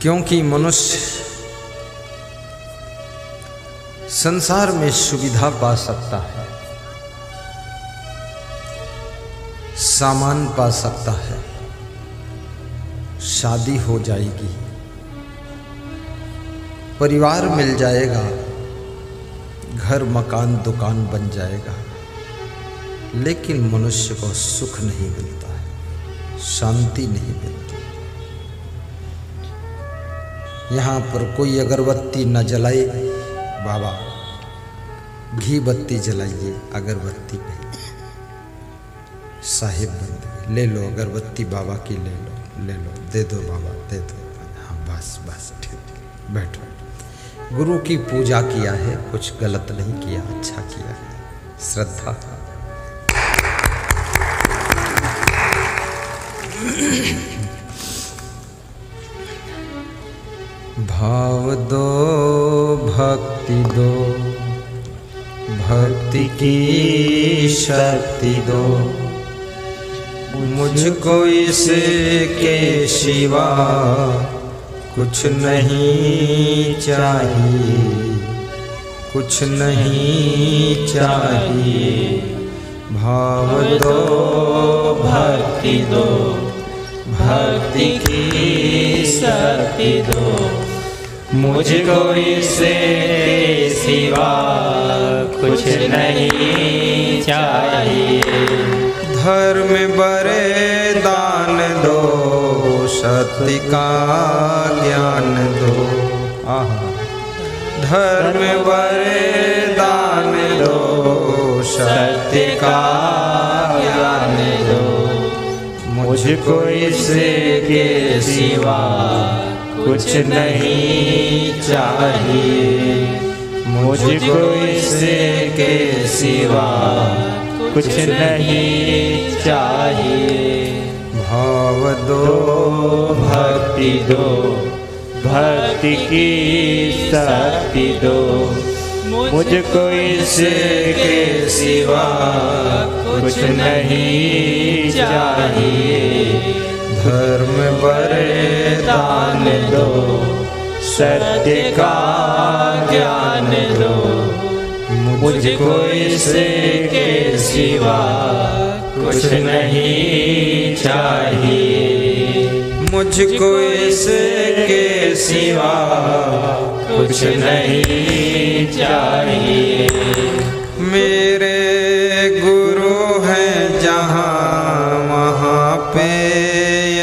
क्योंकि मनुष्य संसार में सुविधा पा सकता है, सामान पा सकता है, शादी हो जाएगी, परिवार मिल जाएगा, घर मकान दुकान बन जाएगा, लेकिन मनुष्य को सुख नहीं मिलता है, शांति नहीं मिलती। यहाँ पर कोई अगरबत्ती न जलाए, बाबा घी बत्ती जलाइए, अगरबत्ती नहीं, साहिब बंदगी ले लो, अगरबत्ती बाबा की ले लो, दे दो बाबा, दे दो। हाँ बस बस ठीक, बैठो। गुरु की पूजा किया है, कुछ गलत नहीं किया, अच्छा किया है, श्रद्धा। भाव दो, भक्ति दो, भक्ति की शक्ति दो, मुझको इसके सिवा कुछ नहीं चाहिए, कुछ नहीं चाहिए। भाव दो, भक्ति दो, भक्ति की शक्ति दो, मुझको इसके सिवा कुछ नहीं चाहिए। धर्म बड़े दान दो, सत्य का ज्ञान दो, धर्म बड़े दान दो, सत्य का ज्ञान दो, मुझको इसके सिवा कुछ नहीं चाहिए, मुझको इसके सिवा कुछ नहीं चाहिए। भाव दो, भक्ति दो, भक्ति की शक्ति दो, मुझको इसके सिवा कुछ नहीं चाहिए। धर्म बड़े दान दो, सत्य का ज्ञान दो, मुझको इसके सिवा कुछ नहीं चाहिए, मुझको इसके सिवा कुछ नहीं चाहिए। मेरे गुरु हैं जहाँ वहाँ पे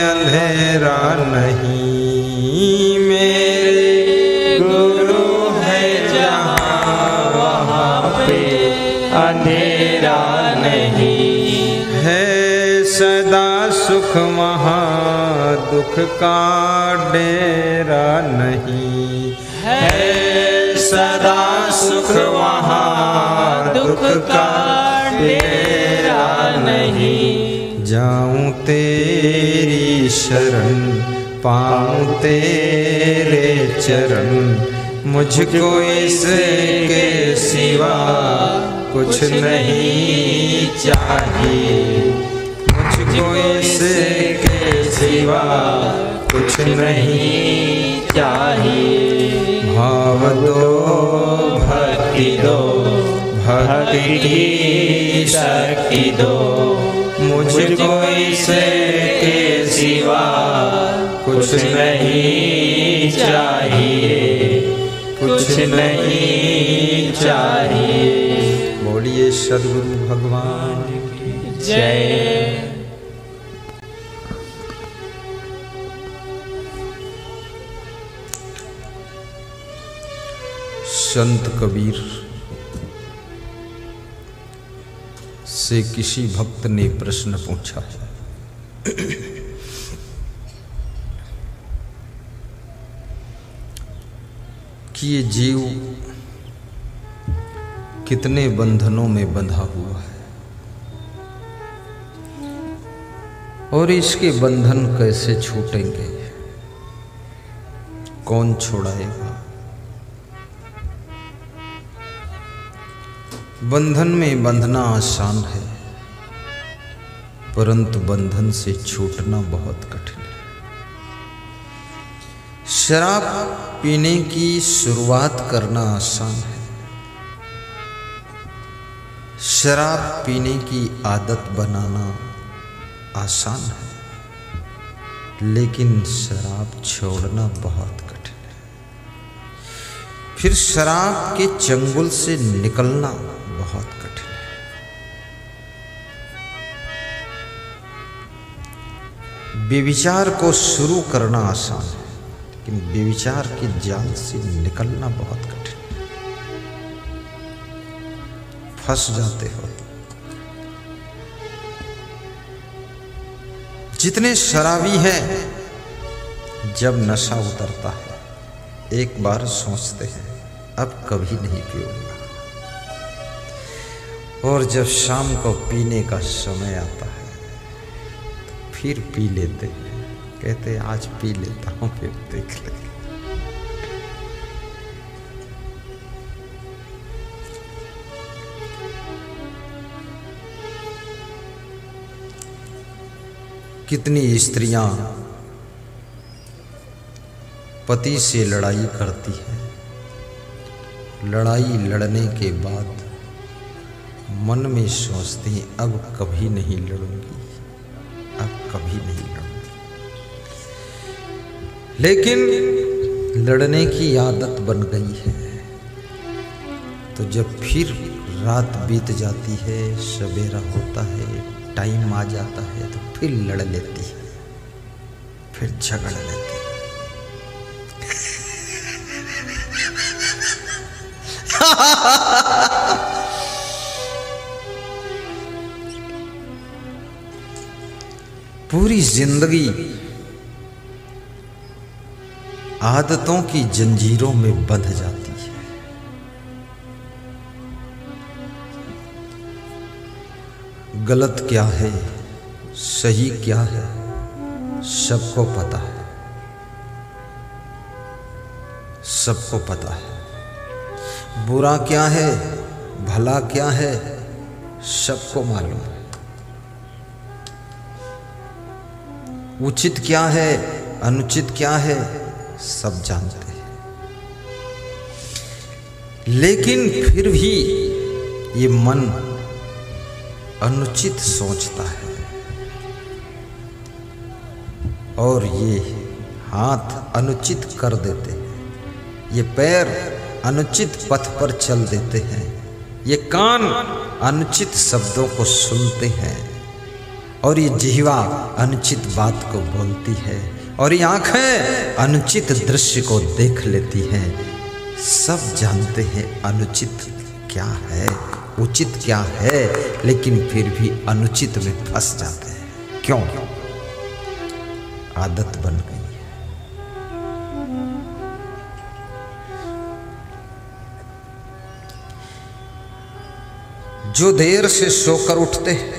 अंधेरा नहीं, मेरे गुरु हैं जहाँ वहाँ पे अंधेरा नहीं, है सदा सुख वहाँ दुख का डेरा नहीं, है सदा सुख वहाँ दुख का डेरा नहीं। जाऊं तेरी शरण, पाऊं तेरे चरण, मुझको इसके सिवा कुछ नहीं चाहिए, मुझको इसके सिवा कुछ नहीं चाहिए। भाव दो, भक्ति दो, भक्ति की शक्ति दो, मुझको इसके सिवा कुछ नहीं चाहिए, कुछ नहीं चाहिए। बोलिए सद्गुरु भगवान की जय। संत कबीर से किसी भक्त ने प्रश्न पूछा कि ये जीव कितने बंधनों में बंधा हुआ है और इसके बंधन कैसे छूटेंगे, कौन छुड़ाएगा। बंधन में बंधना आसान है, परंतु बंधन से छूटना बहुत कठिन है। शराब पीने की शुरुआत करना आसान है, शराब पीने की आदत बनाना आसान है, लेकिन शराब छोड़ना बहुत कठिन है। फिर शराब के चंगुल से निकलना बहुत कठिन है। व्यभिचार को शुरू करना आसान है, लेकिन व्यभिचार के जाल से निकलना बहुत कठिन है। फंस जाते हो। जितने शराबी हैं, जब नशा उतरता है एक बार सोचते हैं अब कभी नहीं पीऊंगा, और जब शाम को पीने का समय आता है तो फिर पी लेते हैं। कहते आज पी लेता हूं फिर देख लेंगे। कितनी स्त्रियां पति से लड़ाई करती हैं, लड़ाई लड़ने के बाद मन में सोचती हैं अब कभी नहीं लड़ूंगी, अब कभी नहीं लड़ूंगी। लेकिन लड़ने की आदत बन गई है, तो जब फिर रात बीत जाती है, सवेरा होता है, टाइम आ जाता है, तो फिर लड़ लेती है, फिर झगड़ लेती है। पूरी जिंदगी आदतों की जंजीरों में बंध जाती है। गलत क्या है, सही क्या है, सबको पता है, सबको पता है। बुरा क्या है, भला क्या है, सबको मालूम है। उचित क्या है, अनुचित क्या है, सब जानते हैं। लेकिन फिर भी ये मन अनुचित सोचता है, और ये हाथ अनुचित कर देते हैं, ये पैर अनुचित पथ पर चल देते हैं, ये कान अनुचित शब्दों को सुनते हैं, और ये जिह्वा अनुचित बात को बोलती है, और ये आंखें अनुचित दृश्य को देख लेती हैं। सब जानते हैं अनुचित क्या है, उचित क्या है, लेकिन फिर भी अनुचित में फंस जाते हैं। क्यों? आदत बन गई है। जो देर से सोकर उठते हैं,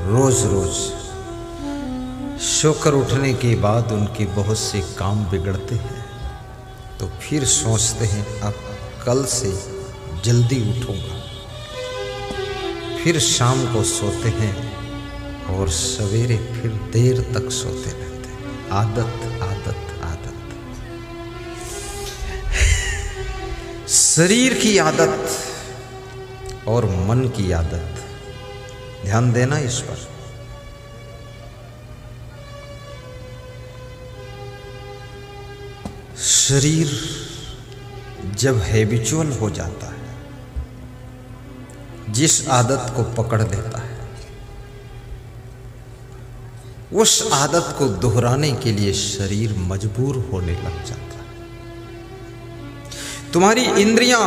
रोज रोज सोकर उठने के बाद उनके बहुत से काम बिगड़ते हैं, तो फिर सोचते हैं अब कल से जल्दी उठूंगा। फिर शाम को सोते हैं और सवेरे फिर देर तक सोते रहते हैं। आदत आदत आदत, शरीर की आदत और मन की आदत। ध्यान देना इस पर। शरीर जब हैबिचुअल हो जाता है, जिस आदत को पकड़ लेता है, उस आदत को दोहराने के लिए शरीर मजबूर होने लग जाता है। तुम्हारी इंद्रियां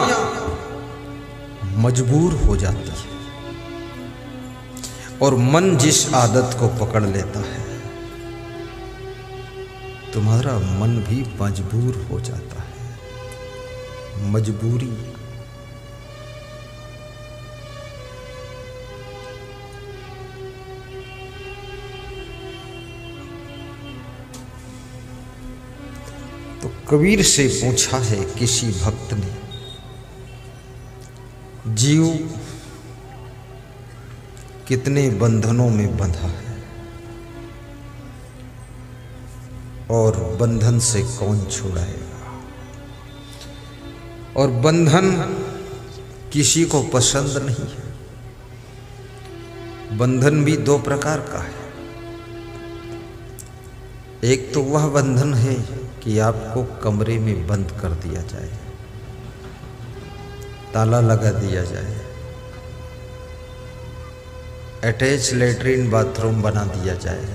मजबूर हो जाती है, और मन जिस आदत को पकड़ लेता है, तुम्हारा मन भी मजबूर हो जाता है। मजबूरी तो कबीर से पूछा है किसी भक्त ने, जीव कितने बंधनों में बंधा है, और बंधन से कौन छुड़ाएगा। और बंधन किसी को पसंद नहीं है। बंधन भी दो प्रकार का है। एक तो वह बंधन है कि आपको कमरे में बंद कर दिया जाए, ताला लगा दिया जाए, अटैच लेटरिन बाथरूम बना दिया जाए,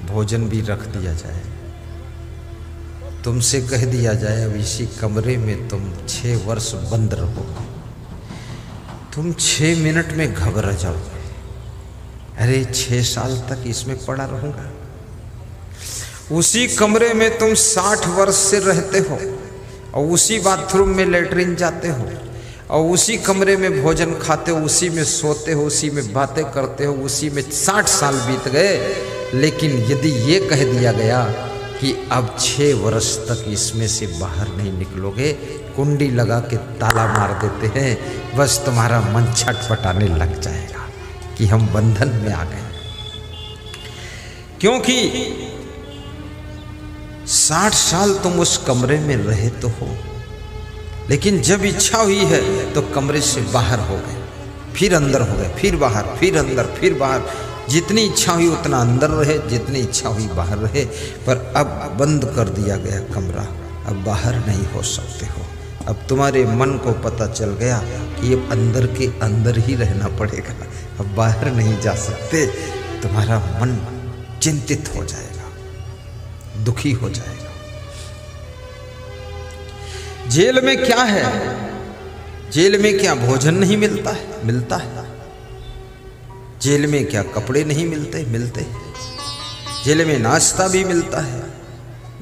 भोजन भी रख दिया जाए, तुमसे कह दिया जाए अब इसी कमरे में तुम 6 वर्ष बंद रहो। तुम 6 मिनट में घबरा जाओगे, अरे 6 साल तक इसमें पड़ा रहूंगा। उसी कमरे में तुम 60 वर्ष से रहते हो और उसी बाथरूम में लेटरिन जाते हो और उसी कमरे में भोजन खाते हो, उसी में सोते हो, उसी में बातें करते हो, उसी में 60 साल बीत गए। लेकिन यदि ये कह दिया गया कि अब 6 वर्ष तक इसमें से बाहर नहीं निकलोगे, कुंडी लगा के ताला मार देते हैं, बस तुम्हारा मन छटपटाने लग जाएगा कि हम बंधन में आ गए। क्योंकि 60 साल तुम उस कमरे में रहे तो हो, लेकिन जब इच्छा हुई है तो कमरे से बाहर हो गए, फिर अंदर हो गए, फिर बाहर, फिर अंदर, फिर बाहर। जितनी इच्छा हुई उतना अंदर रहे, जितनी इच्छा हुई बाहर रहे, पर अब बंद कर दिया गया कमरा, अब बाहर नहीं हो सकते हो। अब तुम्हारे मन को पता चल गया कि अब अंदर के अंदर ही रहना पड़ेगा, अब बाहर नहीं जा सकते। तुम्हारा मन चिंतित हो जाएगा, दुखी हो जाएगा। जेल में क्या है? जेल में क्या भोजन नहीं मिलता है? मिलता है। जेल में क्या कपड़े नहीं मिलते? मिलते। जेल में नाश्ता भी मिलता है।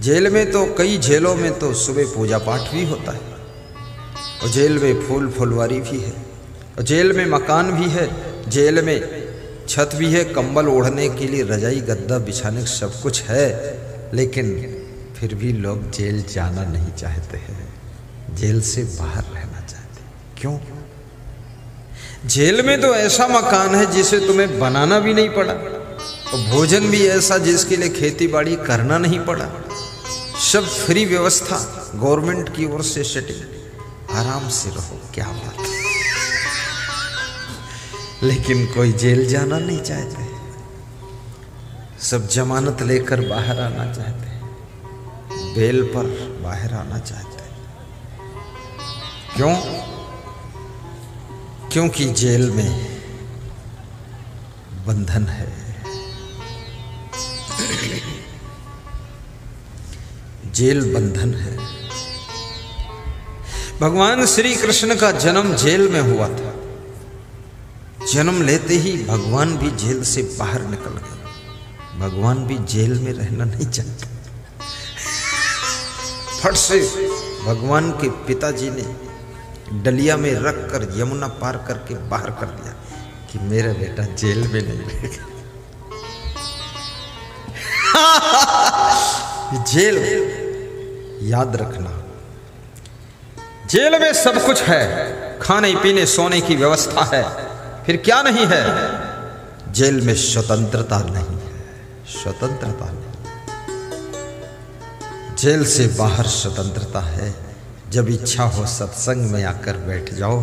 जेल में तो कई जेलों में तो सुबह पूजा पाठ भी होता है, और जेल में फूल फुलवारी भी है, और जेल में मकान भी है, जेल में छत भी है, कंबल ओढ़ने के लिए रजाई गद्दा बिछाने सब कुछ है। लेकिन फिर भी लोग जेल जाना नहीं चाहते हैं, जेल से बाहर रहना चाहते हैं। क्यों? जेल में तो ऐसा मकान है जिसे तुम्हें बनाना भी नहीं पड़ा, और भोजन भी ऐसा जिसके लिए खेती बाड़ी करना नहीं पड़ा, सब फ्री व्यवस्था गवर्नमेंट की ओर से सेटिंग, आराम से रहो, क्या बात है। लेकिन कोई जेल जाना नहीं चाहते, सब जमानत लेकर बाहर आना चाहते हैं, बेल पर बाहर आना चाहते हैं। क्यों? क्योंकि जेल में बंधन है। जेल बंधन है। भगवान श्री कृष्ण का जन्म जेल में हुआ था। जन्म लेते ही भगवान भी जेल से बाहर निकल गए। भगवान भी जेल में रहना नहीं चाहते। फट से भगवान के पिताजी ने डलिया में रखकर यमुना पार करके बाहर कर दिया कि मेरा बेटा जेल में नहीं रहेगा। जेल, याद रखना, जेल में सब कुछ है, खाने पीने सोने की व्यवस्था है, फिर क्या नहीं है? जेल में स्वतंत्रता नहीं है, स्वतंत्रता नहीं। जेल से बाहर स्वतंत्रता है। जब इच्छा हो सत्संग में आकर बैठ जाओ,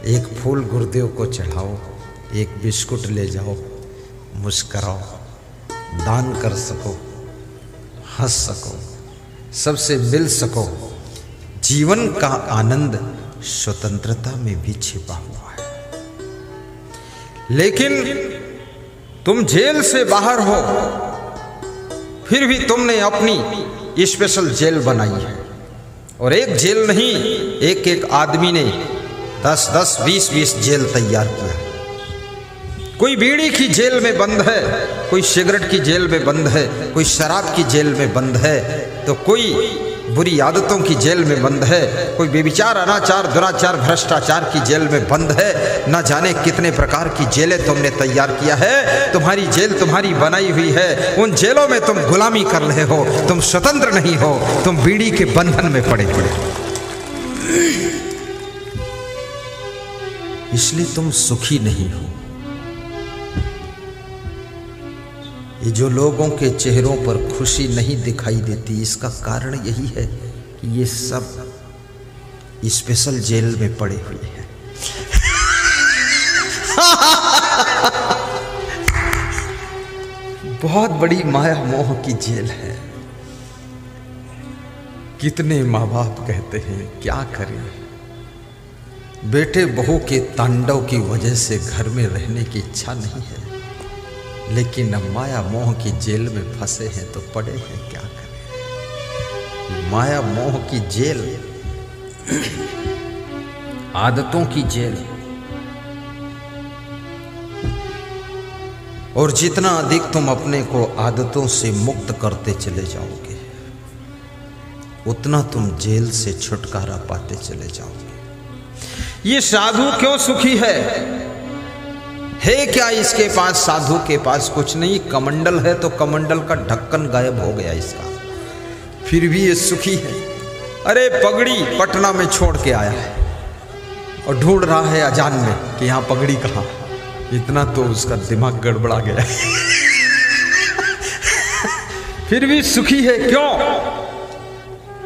एक फूल गुरुदेव को चढ़ाओ, एक बिस्कुट ले जाओ, मुस्कराओ, दान कर सको, हंस सको, सबसे मिल सको। जीवन का आनंद स्वतंत्रता में भी छिपा हुआ है। लेकिन तुम जेल से बाहर हो, फिर भी तुमने अपनी स्पेशल जेल बनाई है। और एक जेल नहीं, एक एक आदमी ने 10-10, 20-20 जेल तैयार किया। कोई बीड़ी की जेल में बंद है, कोई सिगरेट की जेल में बंद है, कोई शराब की जेल में बंद है, तो कोई बुरी आदतों की जेल में बंद है, कोई बेविचार, अनाचार, दुराचार, भ्रष्टाचार की जेल में बंद है। न जाने कितने प्रकार की जेलें तुमने तैयार किया है। तुम्हारी जेल तुम्हारी बनाई हुई है, उन जेलों में तुम गुलामी कर रहे हो, तुम स्वतंत्र नहीं हो, तुम बीड़ी के बंधन में पड़े पड़े। इसलिए तुम सुखी नहीं हो। ये जो लोगों के चेहरों पर खुशी नहीं दिखाई देती, इसका कारण यही है कि ये सब स्पेशल जेल में पड़े हुए हैं। बहुत बड़ी माया मोह की जेल है। कितने माँ बाप कहते हैं क्या करें, बेटे बहू के तांडव की वजह से घर में रहने की इच्छा नहीं है, लेकिन अब माया मोह की जेल में फंसे हैं तो पड़े हैं, क्या करें। माया मोह की जेल, आदतों की जेल, और जितना अधिक तुम अपने को आदतों से मुक्त करते चले जाओगे, उतना तुम जेल से छुटकारा पाते चले जाओगे। ये साधु क्यों सुखी है क्या इसके पास? साधु के पास कुछ नहीं, कमंडल है तो कमंडल का ढक्कन गायब हो गया इसका, फिर भी ये सुखी है। अरे पगड़ी पटना में छोड़ के आया है और ढूंढ रहा है अजान में कि यहां पगड़ी कहां। इतना तो उसका दिमाग गड़बड़ा गया है। फिर भी सुखी है, क्यों?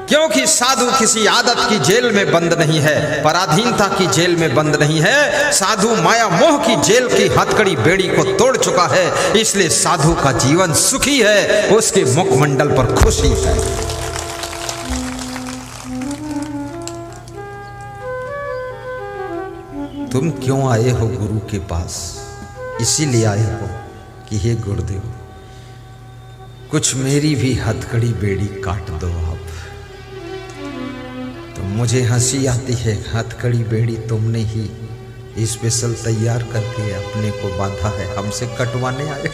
क्योंकि साधु किसी आदत की जेल में बंद नहीं है, पराधीनता की जेल में बंद नहीं है। साधु माया मोह की जेल की हथकड़ी बेड़ी को तोड़ चुका है, इसलिए साधु का जीवन सुखी है, उसके मुखमंडल पर खुशी है। तुम क्यों आए हो गुरु के पास? इसीलिए आए हो कि हे गुरुदेव, कुछ मेरी भी हथकड़ी बेड़ी काट दो आप। तो मुझे हंसी आती है, हथकड़ी बेड़ी तुमने ही स्पेशल तैयार करके अपने को बांधा है, हमसे कटवाने आए।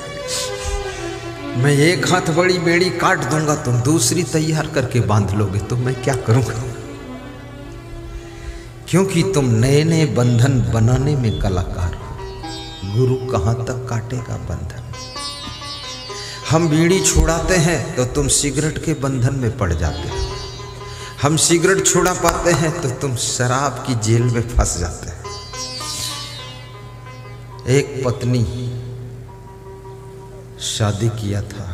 मैं एक हाथ बड़ी बेड़ी काट दूंगा, तुम दूसरी तैयार करके बांध लोगे, तो मैं क्या करूंगा? क्योंकि तुम नए नए बंधन बनाने में कलाकार हो। गुरु कहां तक काटेगा बंधन? हम बीड़ी छुड़ाते हैं तो तुम सिगरेट के बंधन में पड़ जाते हो, हम सिगरेट छुड़ा पाते हैं तो तुम शराब की जेल में फंस जाते हैं। एक पत्नी शादी किया था,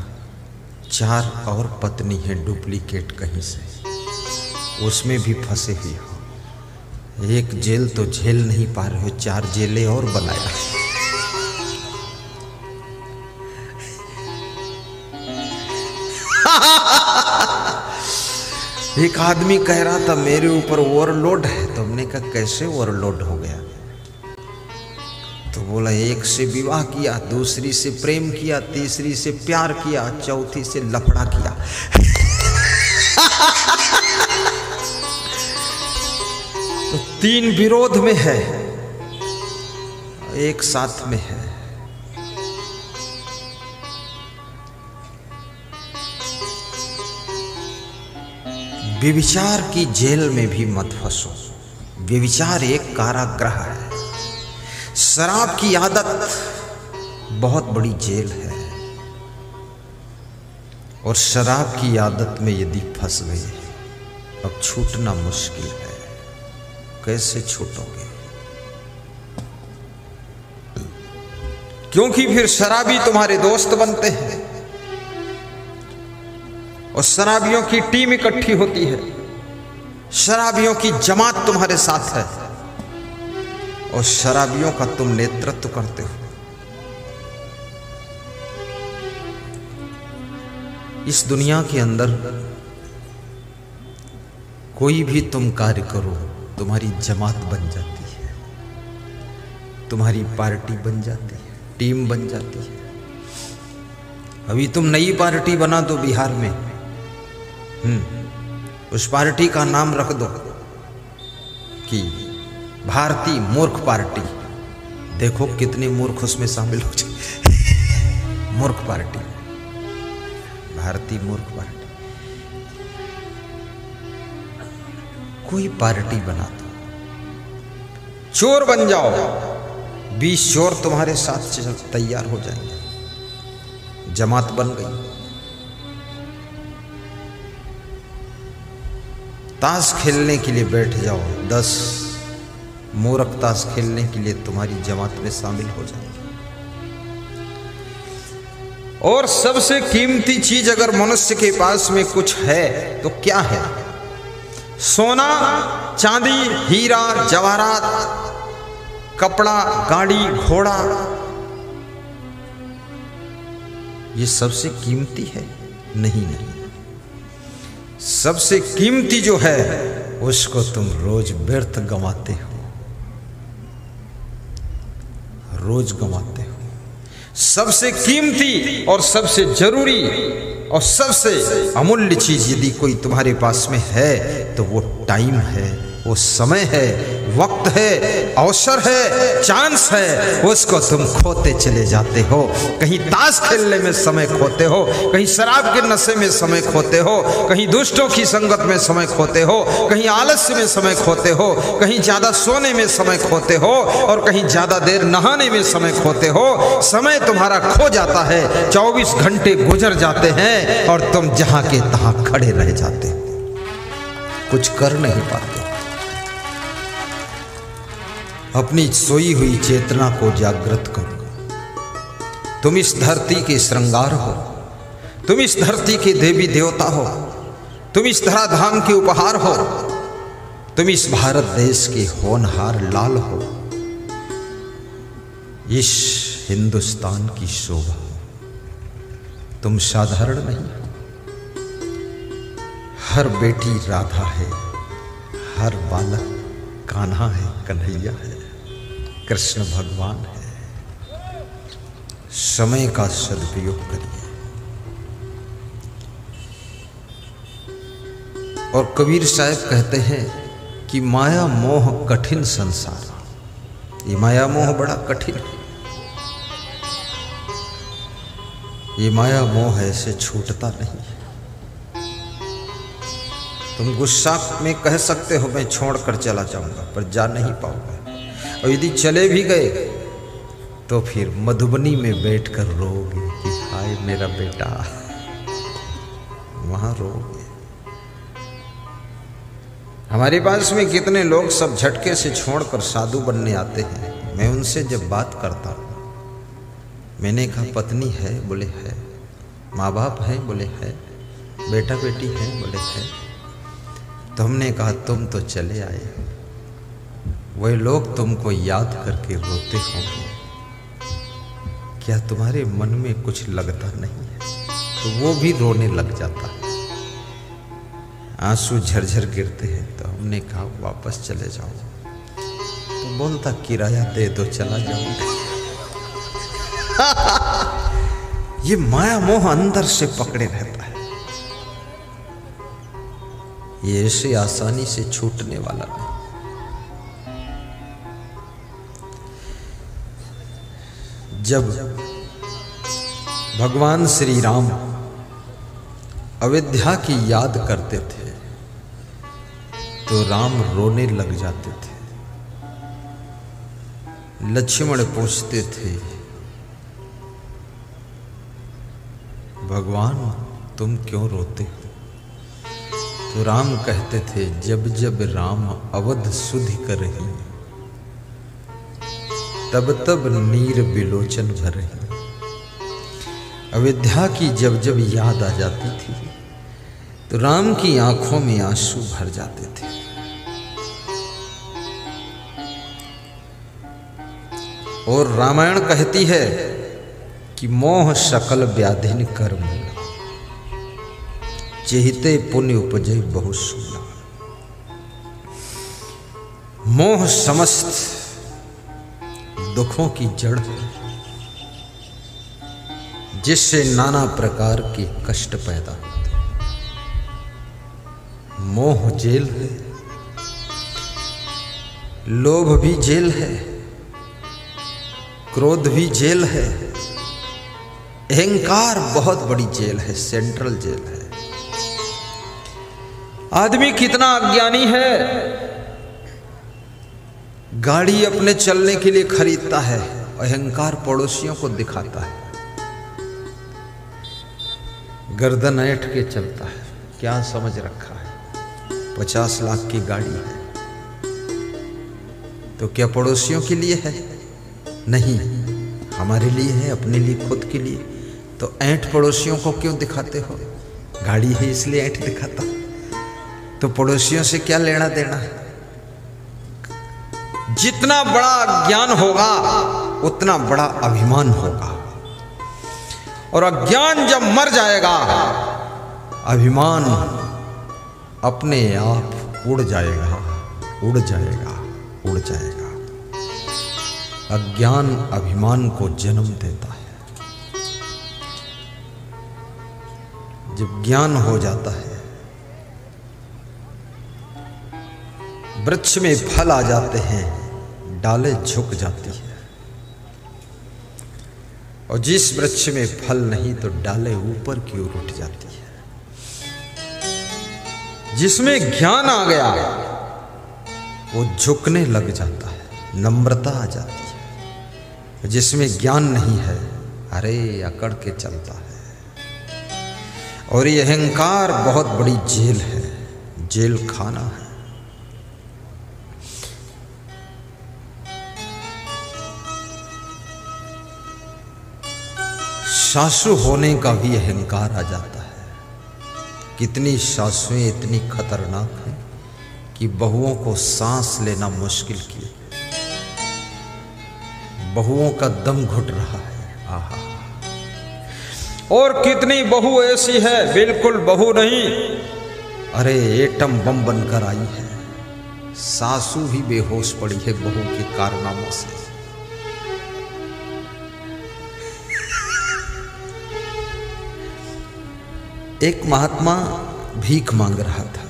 4 और पत्नी है डुप्लीकेट कहीं से, उसमें भी फंसे हुए हो। एक जेल तो झेल नहीं पा रहे हो, 4 जेलें और बनाया। एक आदमी कह रहा था मेरे ऊपर ओवरलोड है, तो हमने कहा कैसे ओवरलोड हो गया? तो बोला एक से विवाह किया, दूसरी से प्रेम किया, तीसरी से प्यार किया, चौथी से लफड़ा किया। तो 3 विरोध में है, एक साथ में है। व्यभिचार की जेल में भी मत फंसो। व्यभिचार एक कारागृह है। शराब की आदत बहुत बड़ी जेल है, और शराब की आदत में यदि फंस गए अब छूटना मुश्किल है। कैसे छूटोगे? क्योंकि फिर शराबी तुम्हारे दोस्त बनते हैं और शराबियों की टीम इकट्ठी होती है, शराबियों की जमात तुम्हारे साथ है और शराबियों का तुम नेतृत्व करते हो। इस दुनिया के अंदर कोई भी तुम कार्य करो, तुम्हारी जमात बन जाती है, तुम्हारी पार्टी बन जाती है, टीम बन जाती है। अभी तुम नई पार्टी बना दो बिहार में, उस पार्टी का नाम रख दो कि भारतीय मूर्ख पार्टी। देखो कितने मूर्ख उसमें शामिल हो जाए। मूर्ख पार्टी, भारतीय मूर्ख पार्टी। कोई पार्टी बना दो, चोर बन जाओ, 20 चोर तुम्हारे साथ तैयार हो जाएंगे, जमात बन गई। ताश खेलने के लिए बैठ जाओ, 10 मूर्ख ताश खेलने के लिए तुम्हारी जमात में शामिल हो जाएंगे। और सबसे कीमती चीज अगर मनुष्य के पास में कुछ है तो क्या है? सोना, चांदी, हीरा, जवाहरात, कपड़ा, गाड़ी, घोड़ा, ये सबसे कीमती है? नहीं। सबसे कीमती जो है उसको तुम रोज व्यर्थ गंवाते हो, रोज गंवाते हो। सबसे कीमती और सबसे जरूरी और सबसे अमूल्य चीज यदि कोई तुम्हारे पास में है तो वो टाइम है, वो समय है, वक्त है, अवसर है, चांस है। उसको तुम खोते चले जाते हो। कहीं ताश खेलने में समय खोते हो, कहीं शराब के नशे में समय खोते हो, कहीं दुष्टों की संगत में समय खोते हो, कहीं आलस्य में समय खोते हो, कहीं ज्यादा सोने में समय खोते हो और कहीं ज्यादा देर नहाने में समय खोते हो। समय तुम्हारा खो जाता है, 24 घंटे गुजर जाते हैं और तुम जहां के तहां खड़े रह जाते हो, कुछ कर नहीं पाते। अपनी सोई हुई चेतना को जागृत करो। तुम इस धरती के श्रृंगार हो, तुम इस धरती के देवी देवता हो, तुम इस धराधाम के उपहार हो, तुम इस भारत देश के होनहार लाल हो, इस हिंदुस्तान की शोभा। तुम साधारण नहीं हो। हर बेटी राधा है, हर बालक कान्हा है, कन्हैया है, कृष्ण भगवान है। समय का सदुपयोग करिए। और कबीर साहब कहते हैं कि माया मोह कठिन संसार। ये माया मोह बड़ा कठिन है। ये माया मोह ऐसे छूटता नहीं है। तुम गुस्सा में कह सकते हो मैं छोड़कर चला जाऊंगा, पर जा नहीं पाओगे। और यदि चले भी गए तो फिर मधुबनी में बैठकर रोओगे कि हाय मेरा बेटा, वहां रोओगे। हमारे पास में कितने लोग सब झटके से छोड़कर साधु बनने आते हैं। मैं उनसे जब बात करता हूं, मैंने कहा पत्नी है? बोले है। माँ बाप है? बोले है। बेटा बेटी है? बोले है। तो हमने कहा तुम तो चले आए हो, वही लोग तुमको याद करके रोते होंगे, क्या तुम्हारे मन में कुछ लगता नहीं है? तो वो भी रोने लग जाता है, आंसू झरझर गिरते हैं। तो हमने कहा वापस चले जाओ। तो बोलता किराया दे दो, चला जाऊंगा। ये माया मोह अंदर से पकड़े रहता है। ये ऐसे आसानी से छूटने वाला नहीं। जब भगवान श्री राम अयोध्या की याद करते थे तो राम रोने लग जाते थे। लक्ष्मण पूछते थे भगवान तुम क्यों रोते हो? तो राम कहते थे जब जब राम अवध सुधि करहि, तब तब नीर बिलोचन भरहि। अयोध्या की जब जब याद आ जाती थी तो राम की आंखों में आंसू भर जाते थे। और रामायण कहती है कि मोह सकल व्याधिन कर मूला, चेहिते पुण्य उपजय बहुत सूला। मोह समस्त दुखों की जड़ है, जिससे नाना प्रकार के कष्ट पैदा होते हैं। मोह जेल है, लोभ भी जेल है, क्रोध भी जेल है, अहंकार बहुत बड़ी जेल है, सेंट्रल जेल है। आदमी कितना अज्ञानी है, गाड़ी अपने चलने के लिए खरीदता है, अहंकार पड़ोसियों को दिखाता है, गर्दन ऐंठ के चलता है। क्या समझ रखा है 50 लाख की गाड़ी है तो क्या पड़ोसियों के लिए है? नहीं, हमारे लिए है, अपने लिए, खुद के लिए। तो ऐंठ पड़ोसियों को क्यों दिखाते हो? गाड़ी है इसलिए ऐंठ दिखाता, तो पड़ोसियों से क्या लेना देना है? जितना बड़ा ज्ञान होगा उतना बड़ा अभिमान होगा, और अज्ञान जब मर जाएगा अभिमान अपने आप उड़ जाएगा, उड़ जाएगा, उड़ जाएगा। अज्ञान अभिमान को जन्म देता है। जब ज्ञान हो जाता है, वृक्ष में फल आ जाते हैं, डालें झुक जाती है, और जिस वृक्ष में फल नहीं तो डालें ऊपर की ओर उठ जाती है। जिसमें ज्ञान आ गया वो झुकने लग जाता है, नम्रता आ जाती है। जिसमें ज्ञान नहीं है, अरे अकड़ के चलता है। और ये अहंकार बहुत बड़ी जेल है, जेल खाना है। सासु होने का भी अहंकार आ जाता है। कितनी सासुएं इतनी खतरनाक हैं कि बहुओं को सांस लेना मुश्किल किए, बहुओं का दम घुट रहा है। आहा। और कितनी बहू ऐसी है बिल्कुल बहू नहीं, अरे एटम बम बनकर आई है। सासू भी बेहोश पड़ी है बहू के कारनामों से। एक महात्मा भीख मांग रहा था,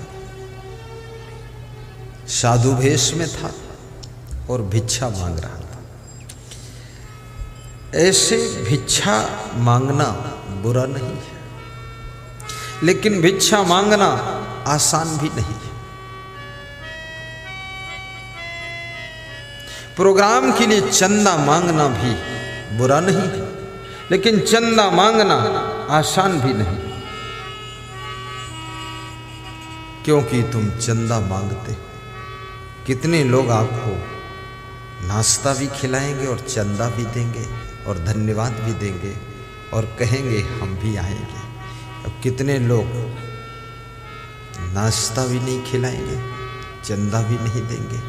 साधु भेष में था और भिक्षा मांग रहा था। ऐसे भिक्षा मांगना बुरा नहीं है, लेकिन भिक्षा मांगना आसान भी नहीं है। प्रोग्राम के लिए चंदा मांगना भी बुरा नहीं है, लेकिन चंदा मांगना आसान भी नहीं, क्योंकि तुम चंदा मांगते हो। कितने लोग आपको नाश्ता भी खिलाएंगे और चंदा भी देंगे और धन्यवाद भी देंगे और कहेंगे हम भी आएंगे। अब कितने लोग नाश्ता भी नहीं खिलाएंगे, चंदा भी नहीं देंगे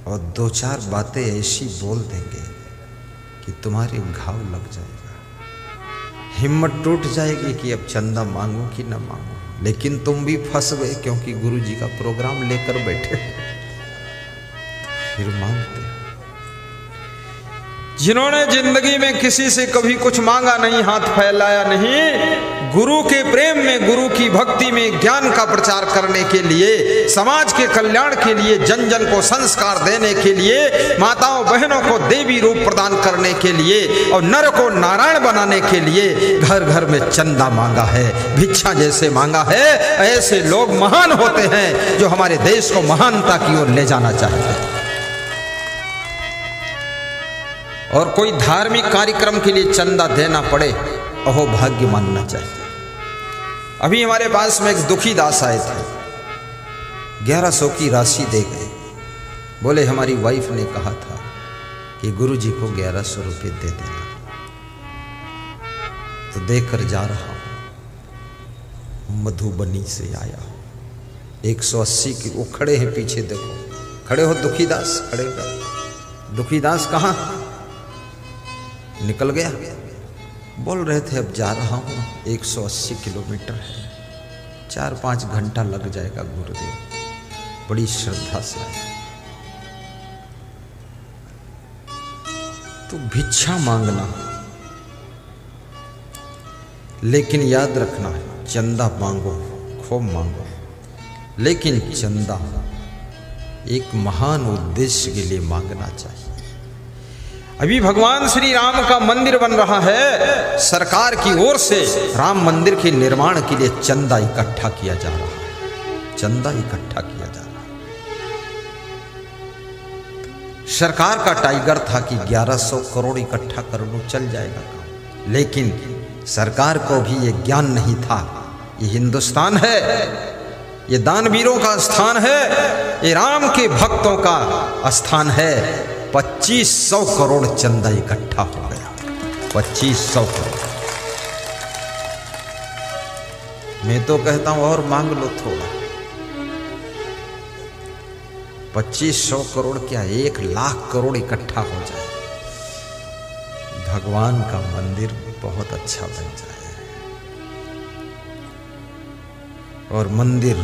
और दो चार बातें ऐसी बोल देंगे कि तुम्हारे घाव लग जाएगा, हिम्मत टूट जाएगी कि अब चंदा मांगो कि ना मांगो। लेकिन तुम भी फंस गए, क्योंकि गुरु जी का प्रोग्राम लेकर बैठे, फिर मांगते। जिन्होंने जिंदगी में किसी से कभी कुछ मांगा नहीं, हाथ फैलाया नहीं, गुरु के प्रेम में, गुरु की भक्ति में, ज्ञान का प्रचार करने के लिए, समाज के कल्याण के लिए, जन जन को संस्कार देने के लिए, माताओं बहनों को देवी रूप प्रदान करने के लिए और नर को नारायण बनाने के लिए घर घर में चंदा मांगा है, भिक्षा जैसे मांगा है। ऐसे लोग महान होते हैं जो हमारे देश को महानता की ओर ले जाना चाहते हैं। और कोई धार्मिक कार्यक्रम के लिए चंदा देना पड़े, अहो भाग्य मानना चाहिए। अभी हमारे पास में एक दुखी दास आए थे, 1100 की राशि दे गए। बोले हमारी वाइफ ने कहा था कि गुरुजी को 1100 रुपये दे देना, तो देकर जा रहा हूं। मधुबनी से आया, 180 की। वो खड़े हैं पीछे, देखो खड़े हो दुखी दास, खड़े हो। दुखी दास कहाँ निकल गया? बोल रहे थे अब जा रहा हूँ, 180 किलोमीटर है, 4-5 घंटा लग जाएगा गुरुदेव। बड़ी श्रद्धा से आए। तो भिक्षा मांगना, लेकिन याद रखना चंदा मांगो, खूब मांगो, लेकिन चंदा एक महान उद्देश्य के लिए मांगना चाहिए। अभी भगवान श्री राम का मंदिर बन रहा है, सरकार की ओर से राम मंदिर के निर्माण के लिए चंदा इकट्ठा किया जा रहा है, चंदा इकट्ठा किया जा रहा है। सरकार का टाइगर था कि 1100 करोड़ इकट्ठा कर लो, चल जाएगा काम। लेकिन सरकार को भी ये ज्ञान नहीं था, ये हिंदुस्तान है, ये दानवीरों का स्थान है, ये राम के भक्तों का स्थान है। 2500 करोड़ चंदा इकट्ठा हो गया, 2500 करोड़। मैं तो कहता हूं और मांग लो थोड़ा, 2500 करोड़ क्या 1 लाख करोड़ इकट्ठा हो जाए, भगवान का मंदिर बहुत अच्छा बन जाए। और मंदिर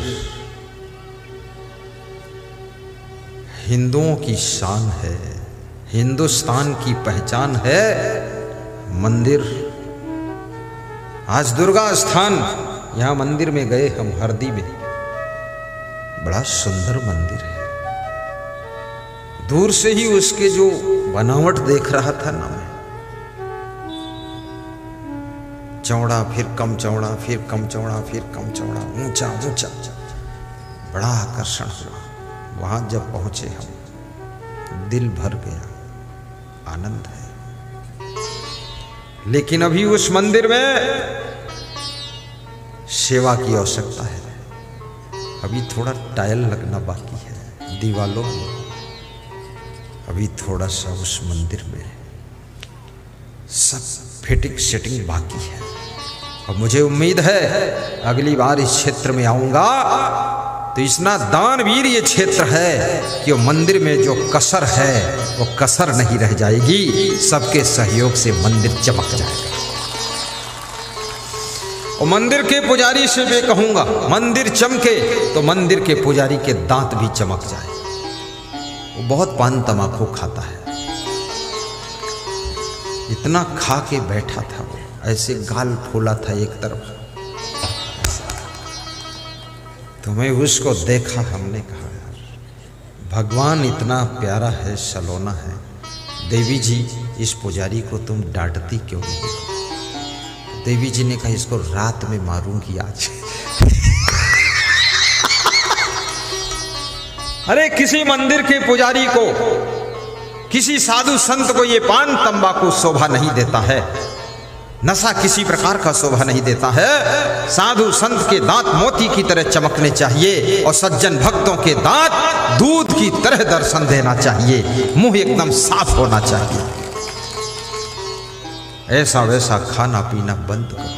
हिंदुओं की शान है, हिंदुस्तान की पहचान है मंदिर। आज दुर्गा स्थान, यहां मंदिर में गए हम हरदी में, बड़ा सुंदर मंदिर है। दूर से ही उसके जो बनावट देख रहा था ना मैं, चौड़ा फिर कम चौड़ा, फिर कम चौड़ा, फिर कम चौड़ा, ऊंचा ऊंचा, बड़ा आकर्षण हुआ। वहां जब पहुंचे हम, दिल भर गया, आनंद है। लेकिन अभी उस मंदिर में सेवा की आवश्यकता है, अभी थोड़ा टाइल लगना बाकी है दीवालों में, अभी थोड़ा सा उस मंदिर में सब फिटिंग सेटिंग बाकी है। और मुझे उम्मीद है अगली बार इस क्षेत्र में आऊंगा तो इतना दानवीर ये क्षेत्र है कि वो मंदिर में जो कसर है वो कसर नहीं रह जाएगी, सबके सहयोग से मंदिर चमक जाएगा। और मंदिर के पुजारी से मैं कहूंगा, मंदिर चमके तो मंदिर के पुजारी के दांत भी चमक जाए। वो बहुत पान तमाकू खाता है, इतना खा के बैठा था वो, ऐसे गाल फूला था एक तरफ। तो मैं उसको देखा, हमने कहा यार भगवान इतना प्यारा है, सलोना है, देवी जी इस पुजारी को तुम डांटती क्यों नहीं? देवी जी ने कहा इसको रात में मारूंगी आज। अरे किसी मंदिर के पुजारी को, किसी साधु संत को ये पान तंबाकू शोभा नहीं देता है, नशा किसी प्रकार का शोभा नहीं देता है। साधु संत के दांत मोती की तरह चमकने चाहिए और सज्जन भक्तों के दांत दूध की तरह दर्शन देना चाहिए, मुंह एकदम साफ होना चाहिए। ऐसा वैसा खाना पीना बंद करो।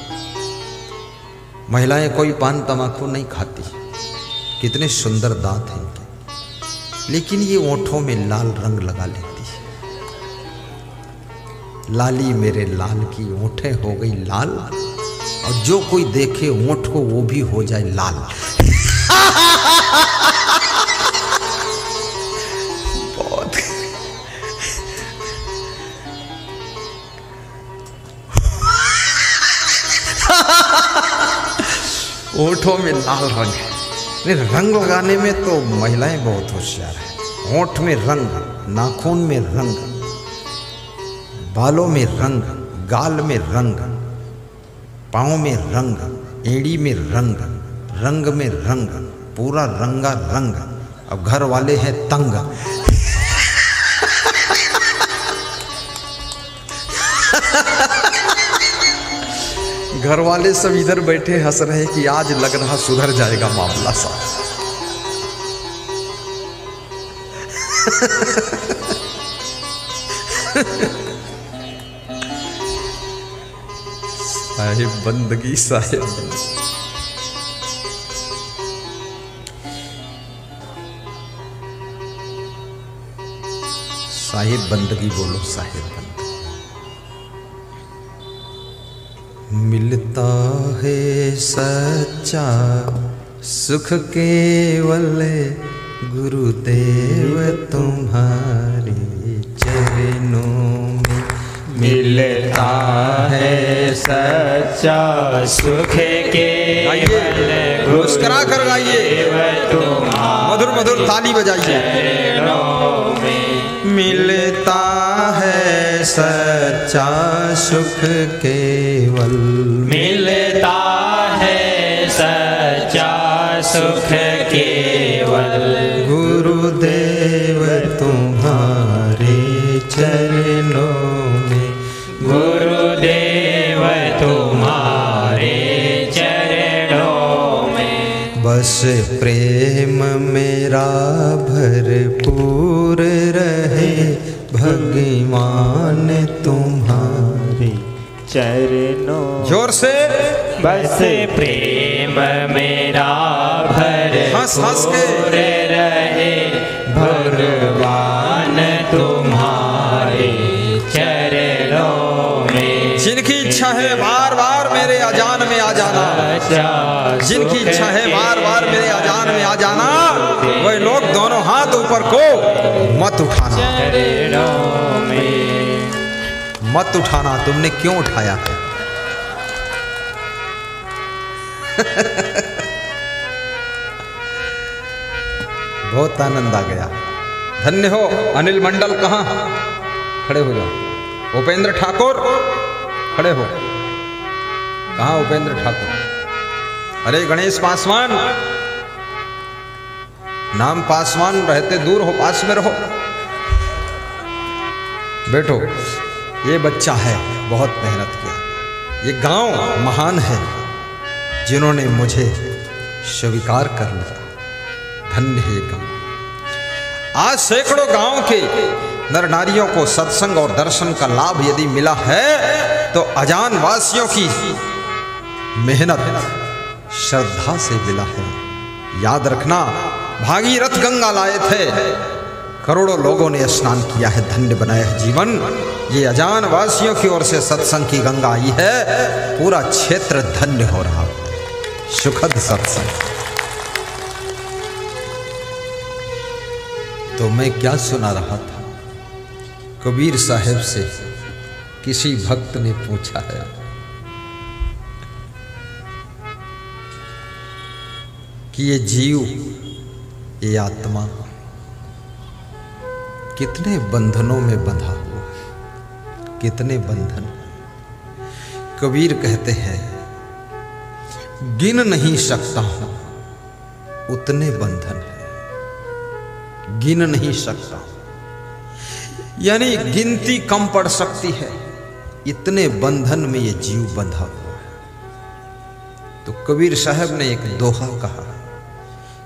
महिलाएं कोई पान तंबाकू नहीं खाती, कितने सुंदर दांत हैं इनके, लेकिन ये ओंठों में लाल रंग लगा लेती है। लाली मेरे लाल की ओंठें हो गई लाल, और जो कोई देखे ओंठ को वो भी हो जाए लाल। बहुत ओंठों में लाल रंग है। रंग लगाने में तो महिलाएं बहुत होशियार है। ओंठ में रंग, नाखून में रंग, बालों में रंग, गाल में रंग, पाँव में रंग, एड़ी में रंग, रंग में रंग, पूरा रंगा रंग। अब घर वाले हैं तंग। घर वाले सब इधर बैठे हंस रहे कि आज लग रहा सुधर जाएगा मामला सा। साहिब बंदगी, साहिब बंदगी। साहिब बंदगी बोलो, साहिब बंदगी। मिलता है सच्चा सुख केवल गुरुदेव तुम्हारे चरणों में। मिलता है सच्चा सुख केवल मुस्कुरा कर गाइए, मधुर मधुर ताली बजाइए। मिलता है सच्चा सुख केवल, मिलता है सच्चा सुख केवल गुरुदेव तुम्हारे चरणों में। गुरुदेव तुम्हारे चरणों में। बस प्रेम मेरा भरपूर रहे भगवान तुम्हारे चरणों। जोर से। बस प्रेम प्रेम मेरा भरपूर रहे भगवान तुम्हारे चरणों में। जिनकी इच्छा है बार बार मेरे अजान में आ जाना, जिनकी इच्छा है बार बार मेरे अजान में आ जाना, वही लोग दोनों हाथ ऊपर को मत उठाना, मत उठाना। तुमने क्यों उठाया है? बहुत आनंद आ गया। धन्य हो। अनिल मंडल कहाँ? खड़े हो जाओ। उपेंद्र ठाकुर खड़े हो। कहाँ उपेंद्र ठाकुर? अरे गणेश पासवान, नाम पासवान रहते दूर हो, पास में रहो। बैठो। ये बच्चा है, बहुत मेहनत किया। ये गांव महान है जिन्होंने मुझे स्वीकार कर लिया। धन्य है गांव। आज सैकड़ों गांव के नर नारियों को सत्संग और दर्शन का लाभ यदि मिला है तो अजान वासियों की मेहनत श्रद्धा से मिला है। याद रखना, भागीरथ गंगा लाए थे, करोड़ों लोगों ने स्नान किया है, धन्य बनाया है जीवन। ये अजान वासियों की ओर से सत्संग की गंगा आई है, पूरा क्षेत्र धन्य हो रहा है। सुखद सत्संग। तो मैं क्या सुना रहा था? कबीर साहब से किसी भक्त ने पूछा है, कि ये जीव, ये आत्मा कितने बंधनों में बंधा हुआ, कितने बंधन। कबीर कहते हैं, गिन नहीं सकता हूं उतने बंधन है, गिन नहीं सकता। यानी गिनती कम पड़ सकती है, इतने बंधन में ये जीव बंधा हुआ है। तो कबीर साहब ने एक दोहा कहा।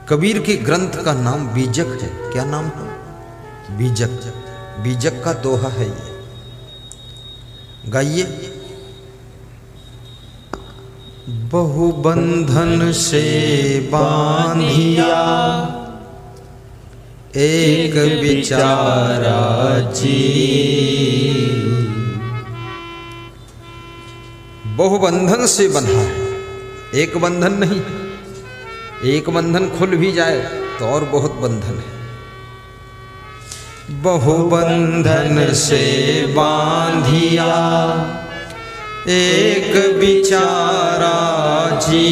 कबीर के ग्रंथ का नाम बीजक है। क्या नाम है? बीजक। बीजक का दोहा है ये, गाइए। बहु बंधन से बांधिया एक बिचारा जी। बहु बंधन से बंधा है, एक बंधन नहीं। एक बंधन खुल भी जाए तो और बहुत बंधन है। बहु बंधन से बांधिया एक बिचारा जी,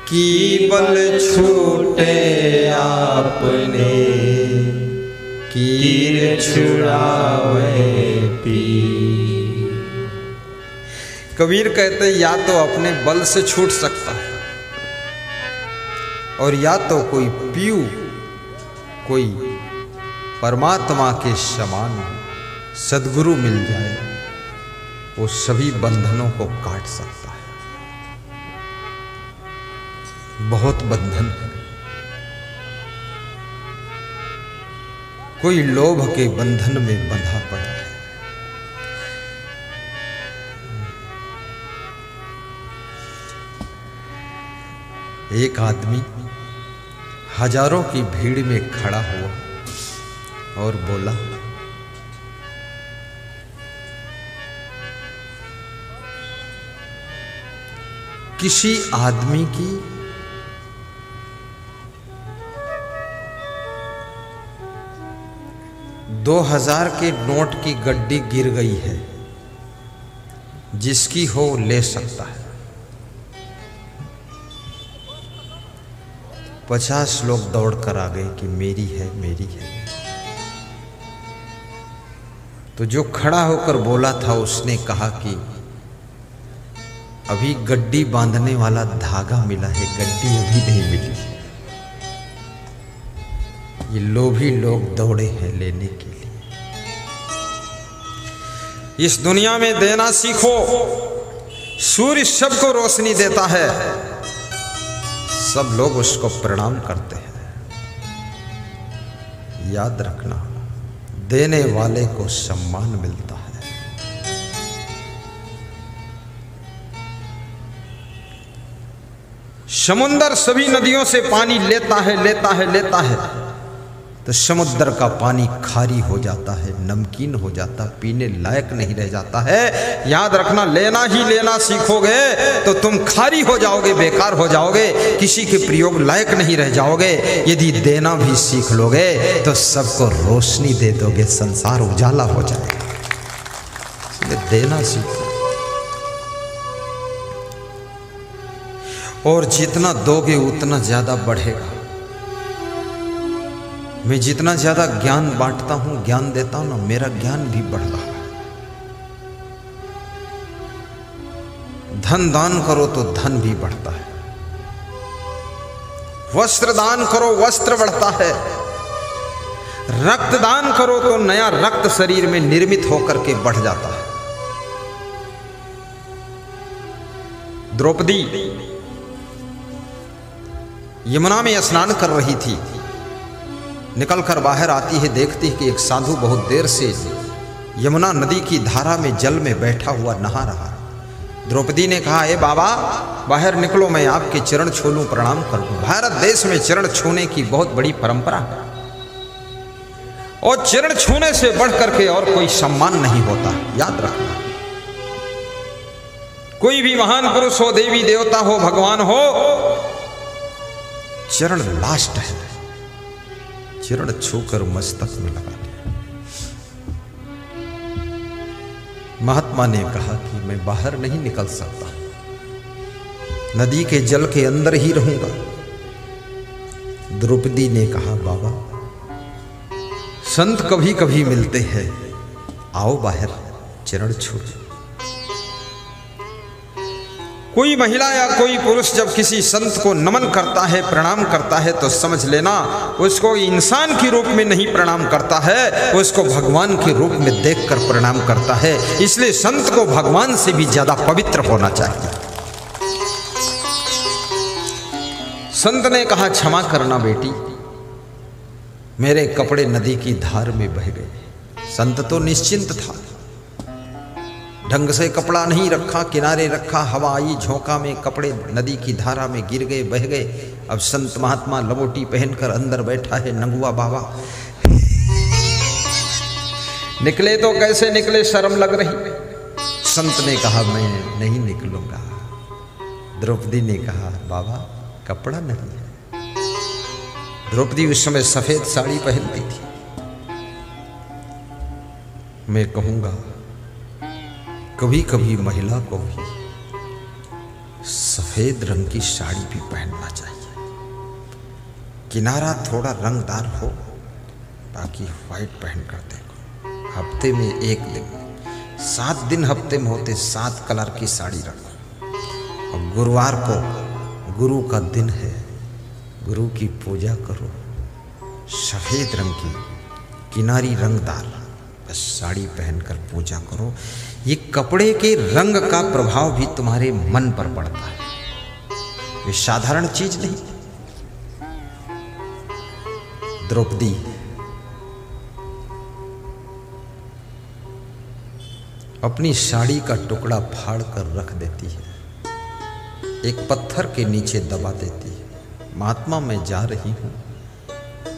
की बल छूटे आपने कीर छुड़ावे पी। कबीर कहते या तो अपने बल से छूट सकता है, और या तो कोई पीऊ, कोई परमात्मा के समान सद्गुरु मिल जाए, वो सभी बंधनों को काट सकता है। बहुत बंधन है। कोई लोभ के बंधन में बंधा पड़ा है। एक आदमी हजारों की भीड़ में खड़ा हुआ और बोला, किसी आदमी की $2000 के नोट की गड्डी गिर गई है, जिसकी हो ले सकता है। 50 लोग दौड़ कर आ गए कि मेरी है, मेरी है। तो जो खड़ा होकर बोला था उसने कहा कि अभी गड्डी बांधने वाला धागा मिला है, गड्डी अभी नहीं मिली है। ये लोभी लोग दौड़े हैं लेने के लिए। इस दुनिया में देना सीखो। सूर्य सबको रोशनी देता है, सब लोग उसको प्रणाम करते हैं। याद रखना, देने वाले को सम्मान मिलता है। समुद्र सभी नदियों से पानी लेता है लेता है लेता है, तो समुद्र का पानी खारी हो जाता है, नमकीन हो जाता, पीने लायक नहीं रह जाता है। याद रखना, लेना ही लेना सीखोगे तो तुम खारी हो जाओगे, बेकार हो जाओगे, किसी के प्रयोग लायक नहीं रह जाओगे। यदि देना भी सीख लोगे तो सबको रोशनी दे दोगे, संसार उजाला हो जाएगा। इसलिए देना सीखो, और जितना दोगे उतना ज्यादा बढ़ेगा। मैं जितना ज्यादा ज्ञान बांटता हूं, ज्ञान देता हूं ना, मेरा ज्ञान भी बढ़ रहा है। धन दान करो तो धन भी बढ़ता है, वस्त्र दान करो वस्त्र बढ़ता है, रक्त दान करो तो नया रक्त शरीर में निर्मित होकर के बढ़ जाता है। द्रौपदी यमुना में स्नान कर रही थी, निकलकर बाहर आती है, देखती है कि एक साधु बहुत देर से यमुना नदी की धारा में जल में बैठा हुआ नहा रहा है। द्रौपदी ने कहा, ए बाबा बाहर निकलो, मैं आपके चरण छू लूं, प्रणाम कर दूं। भारत देश में चरण छूने की बहुत बड़ी परंपरा है, और चरण छूने से बढ़ करके और कोई सम्मान नहीं होता। याद रखना, कोई भी महान पुरुष हो, देवी देवता हो, भगवान हो, चरण लास्ट है। चरण छूकर मस्तक में लगा दिया। महात्मा ने कहा कि मैं बाहर नहीं निकल सकता, नदी के जल के अंदर ही रहूंगा। द्रौपदी ने कहा, बाबा संत कभी कभी मिलते हैं, आओ बाहर चरण छू। कोई महिला या कोई पुरुष जब किसी संत को नमन करता है, प्रणाम करता है, तो समझ लेना उसको इंसान के रूप में नहीं प्रणाम करता है, उसको भगवान के रूप में देखकर प्रणाम करता है। इसलिए संत को भगवान से भी ज्यादा पवित्र होना चाहिए। संत ने कहा, क्षमा करना बेटी, मेरे कपड़े नदी की धार में बह गए। संत तो निश्चिंत था, ढंग से कपड़ा नहीं रखा, किनारे रखा, हवा आई झोंका में कपड़े नदी की धारा में गिर गए, बह गए। अब संत महात्मा लबोटी पहनकर अंदर बैठा है, नंगुआ बाबा। निकले तो कैसे निकले, शर्म लग रही। संत ने कहा, मैं नहीं निकलूंगा। द्रौपदी ने कहा, बाबा कपड़ा नहीं है। द्रौपदी उस समय सफेद साड़ी पहनती थी। मैं कहूंगा कभी कभी महिला को भी सफेद रंग की साड़ी भी पहनना चाहिए, किनारा थोड़ा रंगदार हो, बाकी व्हाइट पहन कर देखो। हफ्ते में एक दिन, 7 दिन हफ्ते में होते, 7 कलर की साड़ी रखो। और गुरुवार को गुरु का दिन है, गुरु की पूजा करो, सफेद रंग की किनारी रंगदार बस साड़ी पहनकर पूजा करो। ये कपड़े के रंग का प्रभाव भी तुम्हारे मन पर पड़ता है, ये साधारण चीज नहीं। द्रौपदी अपनी साड़ी का टुकड़ा फाड़ कर रख देती है, एक पत्थर के नीचे दबा देती है। महात्मा मैं जा रही हूं,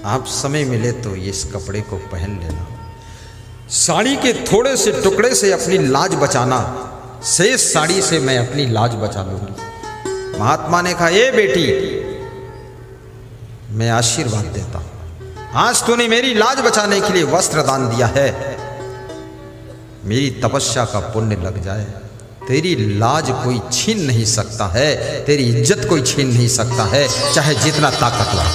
आप समय मिले तो इस कपड़े को पहन लेना। साड़ी के थोड़े से टुकड़े से अपनी लाज बचाना, शेष साड़ी से मैं अपनी लाज बचा लूंगी। महात्मा ने कहा, ए बेटी मैं आशीर्वाद देता हूं, आज तूने मेरी लाज बचाने के लिए वस्त्र दान दिया है, मेरी तपस्या का पुण्य लग जाए। तेरी लाज कोई छीन नहीं सकता है, तेरी इज्जत कोई छीन नहीं सकता है, चाहे जितना ताकतवर।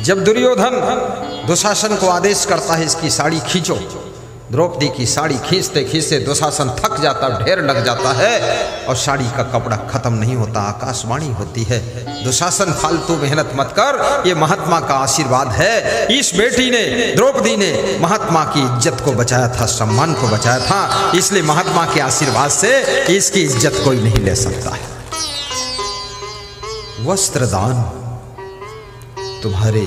जब दुर्योधन दुशासन को आदेश करता है इसकी साड़ी खींचो, द्रौपदी की साड़ी खींचते खींचते दुशासन थक जाता, ढेर लग जाता है और साड़ी का कपड़ा खत्म नहीं होता। आकाशवाणी होती है, दुशासन फालतू मेहनत मत कर, ये महात्मा का आशीर्वाद है। इस बेटी ने, द्रौपदी ने महात्मा की इज्जत को बचाया था, सम्मान को बचाया था, इसलिए महात्मा के आशीर्वाद से इसकी इज्जत कोई नहीं ले सकता है। वस्त्रदान तुम्हारे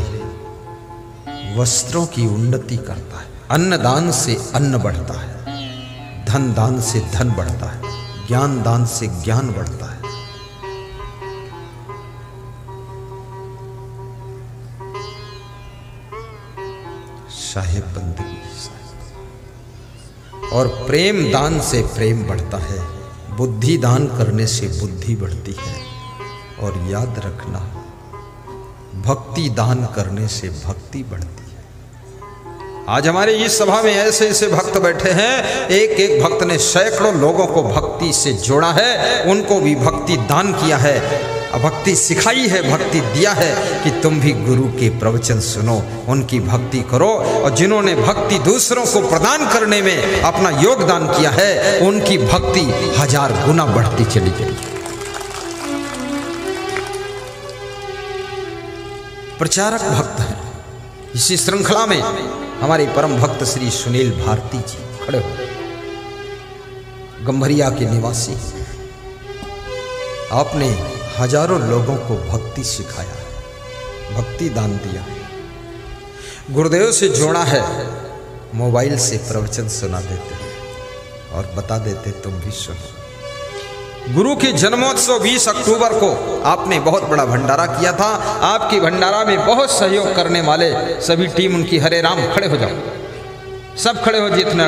वस्त्रों की उन्नति करता है, अन्नदान से अन्न बढ़ता है, धन दान से धन बढ़ता है, ज्ञान दान से ज्ञान बढ़ता है। साहिब बंदगी, और प्रेम दान से प्रेम बढ़ता है। बुद्धि दान करने से बुद्धि बढ़ती है। और याद रखना, भक्ति दान करने से भक्ति बढ़ती है। आज हमारे इस सभा में ऐसे ऐसे भक्त बैठे हैं, एक एक भक्त ने सैकड़ों लोगों को भक्ति से जोड़ा है, उनको भी भक्ति दान किया है, भक्ति सिखाई है, भक्ति दिया है कि तुम भी गुरु के प्रवचन सुनो, उनकी भक्ति करो। और जिन्होंने भक्ति दूसरों को प्रदान करने में अपना योगदान किया है, उनकी भक्ति 1000 गुना बढ़ती चली गई। प्रचारक भक्त हैं। इसी श्रृंखला में हमारे परम भक्त श्री सुनील भारती जी खड़े हो, गंभरिया के निवासी। आपने हजारों लोगों को भक्ति सिखाया, भक्ति दान दिया, गुरुदेव से जोड़ा है, मोबाइल से प्रवचन सुना देते हैं और बता देते तुम भी सुनो। गुरु के जन्मोत्सव 20 अक्टूबर को आपने बहुत बड़ा भंडारा किया था। आपकी भंडारा में बहुत सहयोग करने वाले सभी टीम उनकी, हरे राम खड़े हो जाओ, सब खड़े हो जितना।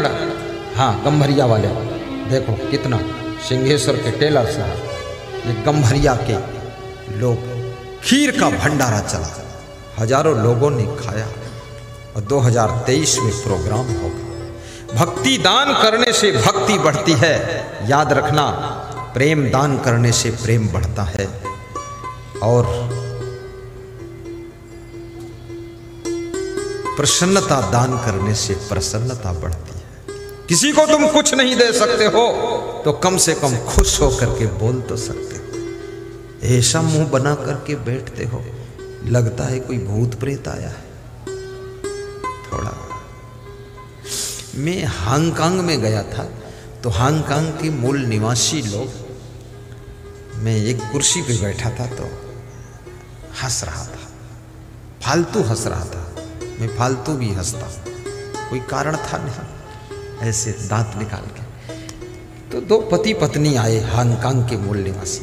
हाँ, गंभरिया वाले देखो कितना, सिंहेश्वर के टेलर साहब, ये गंभरिया के लोग, खीर का भंडारा चला, हजारों लोगों ने खाया। और 2023 में प्रोग्राम होगा। भक्ति दान करने से भक्ति बढ़ती है। याद रखना, प्रेम दान करने से प्रेम बढ़ता है। और प्रसन्नता दान करने से प्रसन्नता बढ़ती है। किसी को तुम कुछ नहीं दे सकते हो तो कम से कम खुश होकर के बोल तो सकते हो। ऐसा मुंह बना करके बैठते हो, लगता है कोई भूत प्रेत आया है। थोड़ा, मैं हांगकांग में गया था तो हांगकांग के मूल निवासी लोग, मैं एक कुर्सी पे बैठा था तो हंस रहा था, फालतू हंस रहा था। मैं फालतू भी हंसता, कोई कारण था नहीं, ऐसे दांत निकाल के। तो 2 पति पत्नी आए हांगकांग के मूल निवासी,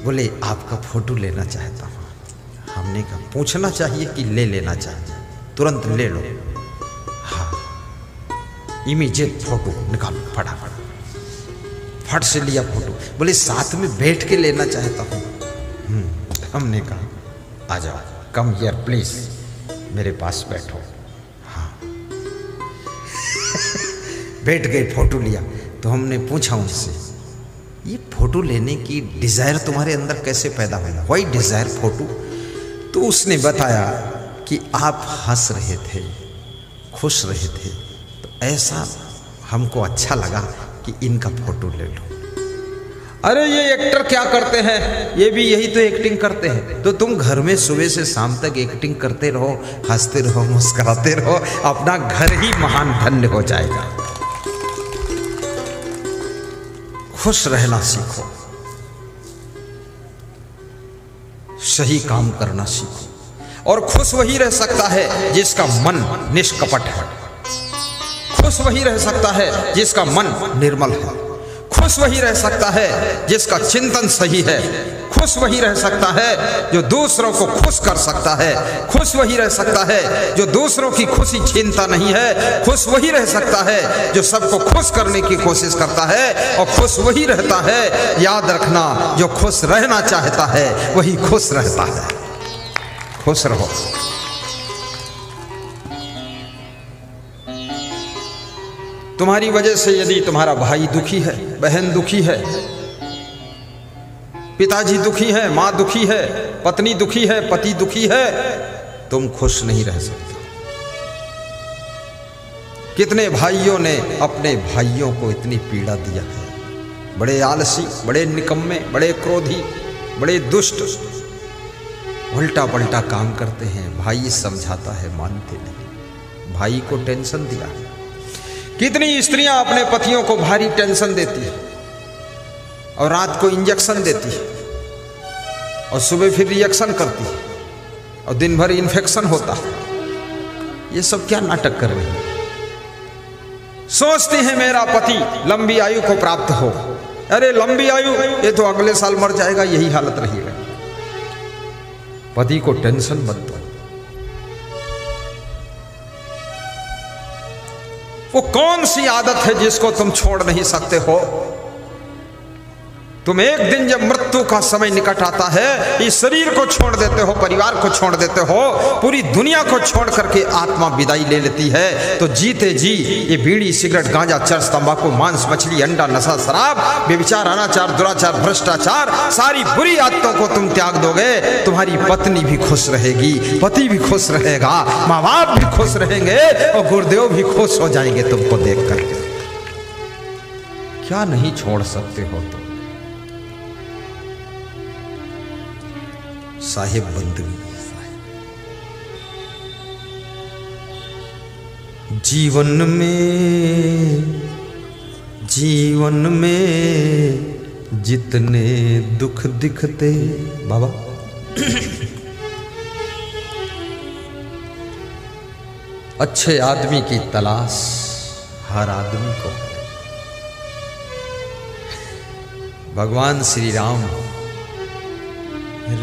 बोले आपका फोटो लेना चाहता हूँ। हमने कहा पूछना चाहिए कि ले लेना चाहिए, तुरंत ले लो। हाँ, इमीडिएट फोटो निकालो, फटाफट फट से लिया फोटो। बोले साथ में बैठ के लेना चाहता हूँ। हमने कहा आ जाओ, कम हियर प्लीज, मेरे पास बैठो। हाँ बैठ गए, फोटो लिया। तो हमने पूछा उनसे, ये फोटो लेने की डिज़ायर तुम्हारे अंदर कैसे पैदा हुई, वाई डिज़ायर फोटो? तो उसने बताया कि आप हंस रहे थे, खुश रहे थे, तो ऐसा हमको अच्छा लगा कि इनका फोटो ले लो। अरे ये एक्टर क्या करते हैं, ये भी यही तो एक्टिंग करते हैं। तो तुम घर में सुबह से शाम तक एक्टिंग करते रहो, हंसते रहो, मुस्कुराते रहो, अपना घर ही महान धन्य हो जाएगा। खुश रहना सीखो, सही काम करना सीखो। और खुश वही रह सकता है जिसका मन निष्कपट है। खुश वही रह सकता है जिसका मन निर्मल है। खुश वही रह सकता है जिसका चिंतन सही है। खुश वही रह सकता है जो दूसरों को खुश कर सकता है। खुश वही रह सकता है जो दूसरों की खुशी छीनता नहीं है। खुश वही रह सकता है जो सबको खुश करने की कोशिश करता है। और खुश वही रहता है, याद रखना, जो खुश रहना चाहता है वही खुश रहता है। खुश रहो। तुम्हारी वजह से यदि तुम्हारा भाई दुखी है, बहन दुखी है, पिताजी दुखी है, माँ दुखी है, पत्नी दुखी है, पति दुखी है, तुम खुश नहीं रह सकते। कितने भाइयों ने अपने भाइयों को इतनी पीड़ा दिया है। बड़े आलसी, बड़े निकम्मे, बड़े क्रोधी, बड़े दुष्ट, उल्टा पलटा काम करते हैं। भाई समझाता है, मानते नहीं। भाई को टेंशन दिया है। कितनी स्त्रियां अपने पतियों को भारी टेंशन देती है और रात को इंजेक्शन देती है और सुबह फिर रिएक्शन करती है और दिन भर इन्फेक्शन होता है। ये सब क्या नाटक कर रही है? सोचती है मेरा पति लंबी आयु को प्राप्त हो, अरे लंबी आयु, ये तो अगले साल मर जाएगा, यही हालत रही है। पति को टेंशन मत दो। वो कौन सी आदत है जिसको तुम छोड़ नहीं सकते हो? तुम एक दिन जब मृत्यु का समय निकट आता है, इस शरीर को छोड़ देते हो, परिवार को छोड़ देते हो, पूरी दुनिया को छोड़ करके आत्मा विदाई ले लेती है, तो जीते जी ये बीड़ी, सिगरेट, गांजा, चरस, तंबाकू, मांस, मछली, अंडा, नशा, शराब, व्यभिचार, अनाचार, दुराचार, भ्रष्टाचार, सारी बुरी आदतों को तुम त्याग दोगे। तुम्हारी पत्नी भी खुश रहेगी, पति भी खुश रहेगा, माँ बाप भी खुश रहेंगे और गुरुदेव भी खुश हो जाएंगे तुमको देख करके। क्या नहीं छोड़ सकते हो तुम? साहिब बंदगी। जीवन में जितने दुख दिखते, बाबा अच्छे आदमी की तलाश हर आदमी को है। भगवान श्री राम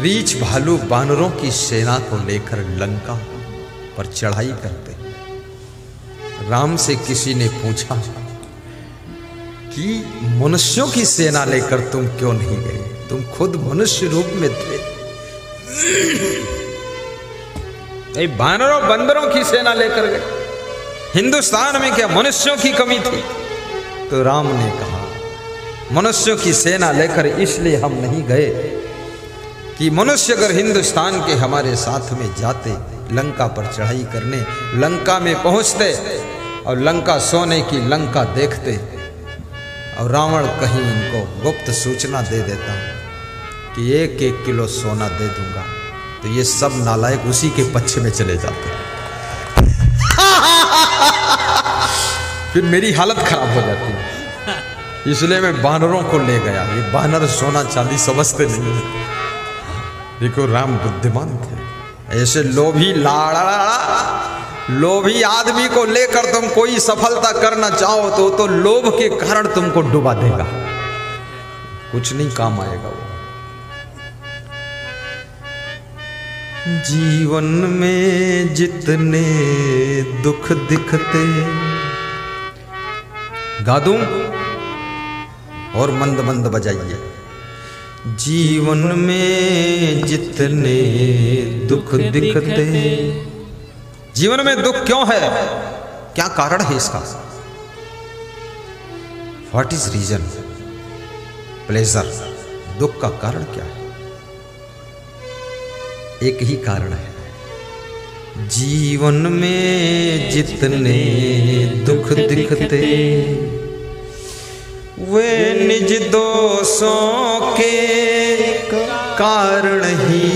रीछ भालू बानरों की सेना को लेकर लंका पर चढ़ाई करते। राम से किसी ने पूछा कि मनुष्यों की सेना लेकर तुम क्यों नहीं गए? तुम खुद मनुष्य रूप में थे। बानरों बंदरों की सेना लेकर गए। हिंदुस्तान में क्या मनुष्यों की कमी थी? तो राम ने कहा मनुष्यों की सेना लेकर इसलिए हम नहीं गए कि मनुष्य अगर हिंदुस्तान के हमारे साथ में जाते, लंका पर चढ़ाई करने, लंका में पहुंचते और लंका सोने की लंका देखते और रावण कहीं उनको गुप्त सूचना दे देता कि 1-1 किलो सोना दे दूंगा, तो ये सब नालायक उसी के पक्ष में चले जाते। फिर मेरी हालत खराब हो जाती है। इसलिए मैं बानरों को ले गया। ये बानर सोना चांदी समझते नहीं है। देखो राम बुद्धिमान थे। ऐसे लोभी लोभी आदमी kwa लेकर तुम कोई सफलता करना चाहो तो लोभ के कारण तुमको डुबा देगा, कुछ नहीं काम आएगा वो। जीवन में जितने दुख दिखते, गा दूं और मंद मंद बजाइए। जीवन में जितने दुख दिखते। जीवन में दुख क्यों है? क्या कारण है इसका? What is reason? प्लेजर। दुख का कारण क्या है? एक ही कारण है। जीवन में जितने दुख दिखते वे निज दोषों के कारण ही।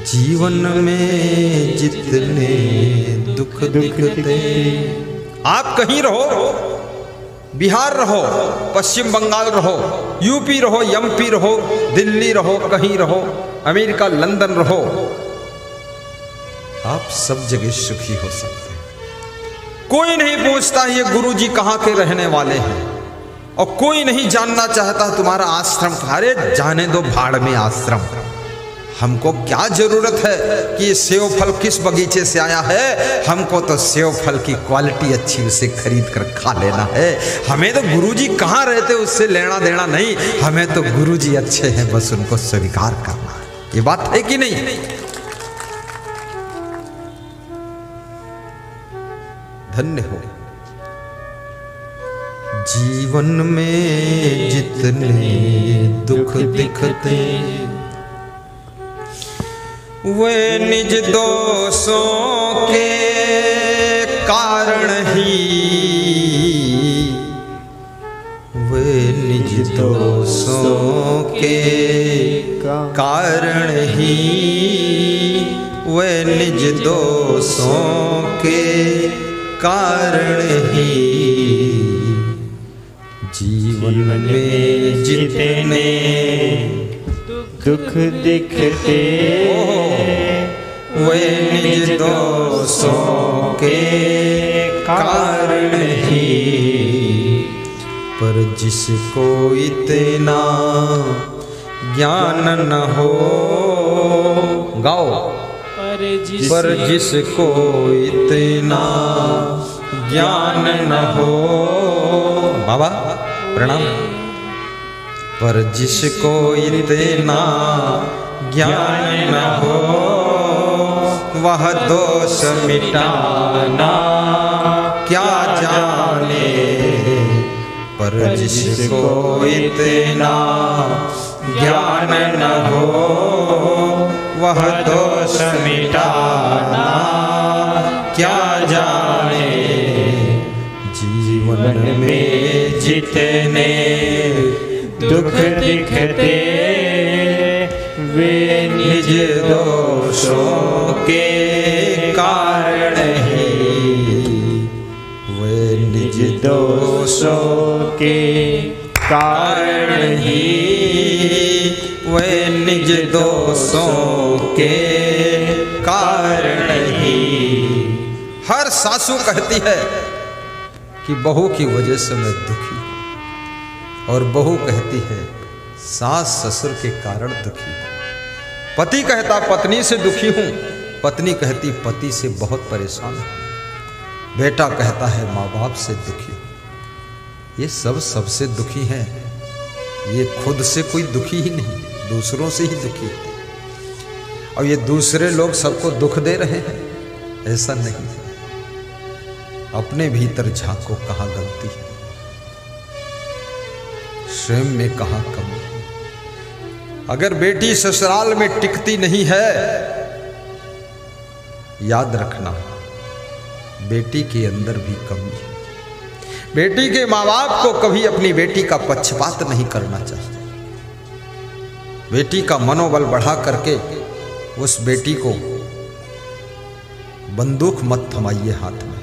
जीवन में जितने दुख दिखते। आप कहीं रहो, बिहार रहो, पश्चिम बंगाल रहो, यूपी रहो, एमपी रहो, दिल्ली रहो, कहीं रहो, अमेरिका, लंदन रहो, आप सब जगह सुखी हो सकते हैं। कोई नहीं पूछता ये गुरुजी कहाँ के रहने वाले हैं, और कोई नहीं जानना चाहता तुम्हारा आश्रम। अरे जाने दो भाड़ में आश्रम। हमको क्या जरूरत है कि ये सेव फल किस बगीचे से आया है? हमको तो सेव फल की क्वालिटी अच्छी उसे खरीद कर खा लेना है। हमें तो गुरुजी कहाँ रहते उससे लेना देना नहीं। हमें तो गुरुजी अच्छे हैं, बस उनको स्वीकार करना है। ये बात है कि नहीं? धन्य हो। जीवन में जितने दुख दिखते वे निज दोषों के कारण ही। वे निज दोषों के कारण ही। वे निज दोषों के कारण ही। जीवन में जितने दुख दिखते वे निज दोषों के कारण ही। पर जिसको इतना ज्ञान न हो, गाओ, पर जिसको इतना ज्ञान न हो, बाबा प्रणाम, पर जिसको इतना ज्ञान न हो वह दोष मिटाना क्या जाने, पर जिसको इतना ज्ञान न हो वह दोष मिटाना क्या जाने। जीवन में जितने दुख दिखते वे निज दोषों के कारण ही, वे निज दोषों के कारण ही, वे निज दोषों के कारण ही। हर सासू कहती है कि बहू की वजह से मैं दुखी हूं, और बहू कहती है सास ससुर के कारण दुखी हूं। पति कहता पत्नी से दुखी हूं, पत्नी कहती पति से बहुत परेशान हूं, बेटा कहता है माँ बाप से दुखी हूं। ये सब सबसे दुखी हैं, ये खुद से कोई दुखी ही नहीं, दूसरों से ही दुखी है। और ये दूसरे लोग सबको दुख दे रहे हैं, ऐसा नहीं है। अपने भीतर झांको, कहाँ गलती है, स्वयं में कहाँ कमी है। अगर बेटी ससुराल में टिकती नहीं है, याद रखना बेटी के अंदर भी कमी है। बेटी के माँ बाप को कभी अपनी बेटी का पक्षपात नहीं करना चाहिए। बेटी का मनोबल बढ़ा करके उस बेटी को बंदूक मत थमाइए हाथ में,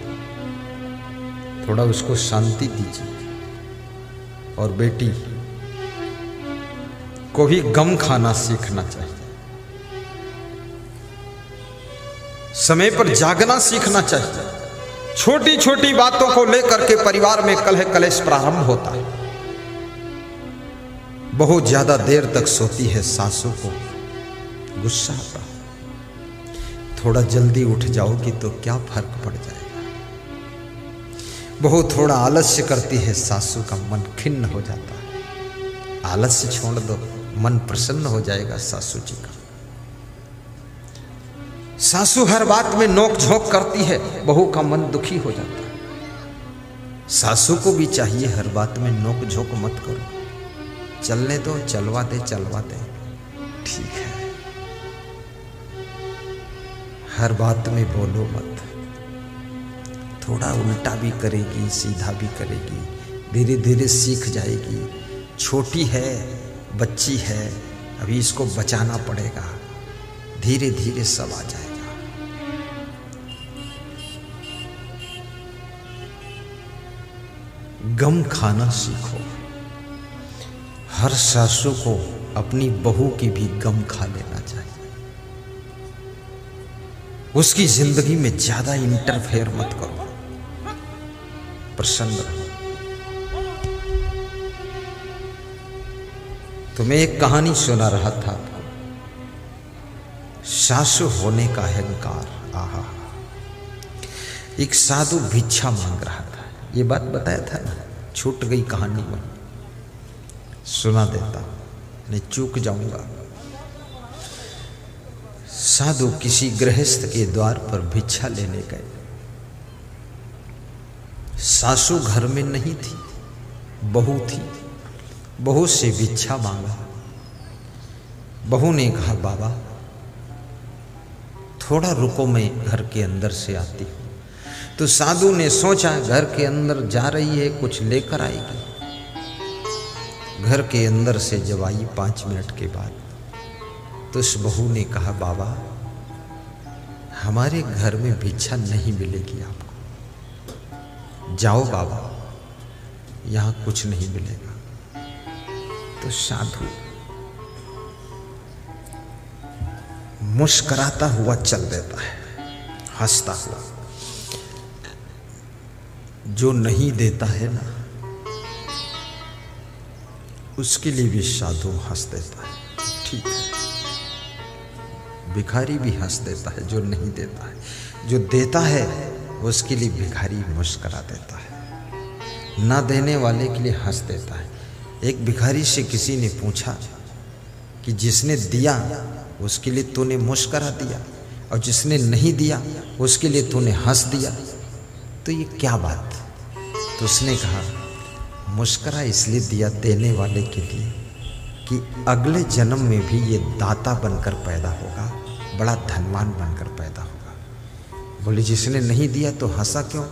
थोड़ा उसको शांति दीजिए। और बेटी को भी गम खाना सीखना चाहिए, समय पर जागना सीखना चाहिए। छोटी छोटी बातों को लेकर के परिवार में कलह कलेश प्रारंभ होता है। बहुत ज्यादा देर तक सोती है, सासू को गुस्सा आता है। थोड़ा जल्दी उठ जाओगी तो क्या फर्क पड़ जाएगा। बहुत थोड़ा आलस्य करती है, सासू का मन खिन्न हो जाता है। आलस्य छोड़ दो, मन प्रसन्न हो जाएगा सासू जी का। सासू हर बात में नोक झोंक करती है, बहू का मन दुखी हो जाता है। सासू को भी चाहिए हर बात में नोक झोंक मत करो, चलने दो, चलवा दे ठीक है। हर बात में बोलो मत, थोड़ा उल्टा भी करेगी, सीधा भी करेगी, धीरे धीरे सीख जाएगी। छोटी है, बच्ची है, अभी इसको बचाना पड़ेगा, धीरे धीरे सब आ जाएगा। गम खाना सीखो। हर सासू को अपनी बहू की भी गम खा लेना चाहिए। उसकी जिंदगी में ज्यादा इंटरफेयर मत करो, प्रसन्न रहो। तो मैं एक कहानी सुना रहा था आपको, सासू होने का अहंकार। आहा, एक साधु भिक्षा मांग रहा था, ये बात बताया था ना, छूट गई कहानी में, सुना देता, नहीं चूक जाऊंगा। साधु किसी गृहस्थ के द्वार पर भिक्षा लेने गए। सासू घर में नहीं थी, बहू थी। बहू से भिक्षा मांगा। बहू ने कहा, बाबा थोड़ा रुको, मैं घर के अंदर से आती हूँ। तो साधु ने सोचा घर के अंदर जा रही है, कुछ लेकर आएगी। घर के अंदर से जब आई 5 मिनट के बाद, तो उस बहू ने कहा, बाबा हमारे घर में भिक्षा नहीं मिलेगी आपको, जाओ बाबा, यहाँ कुछ नहीं मिलेगा। तो साधु मुस्कुराता हुआ चल देता है, हंसता हुआ। जो नहीं देता है ना, उसके लिए भी साधु हंस देता है, ठीक है। भिखारी भी हंस देता है जो नहीं देता है, जो देता है उसके लिए भिखारी मुस्करा देता है, ना देने वाले के लिए हंस देता है। एक भिखारी से किसी ने पूछा कि जिसने दिया उसके लिए तूने मुस्करा दिया और जिसने नहीं दिया उसके लिए तूने हंस दिया, तो ये क्या बात? तो उसने कहा मुस्करा इसलिए दिया देने वाले के लिए कि अगले जन्म में भी ये दाता बनकर पैदा होगा, बड़ा धनवान बनकर पैदा होगा। बोले जिसने नहीं दिया तो हंसा क्यों?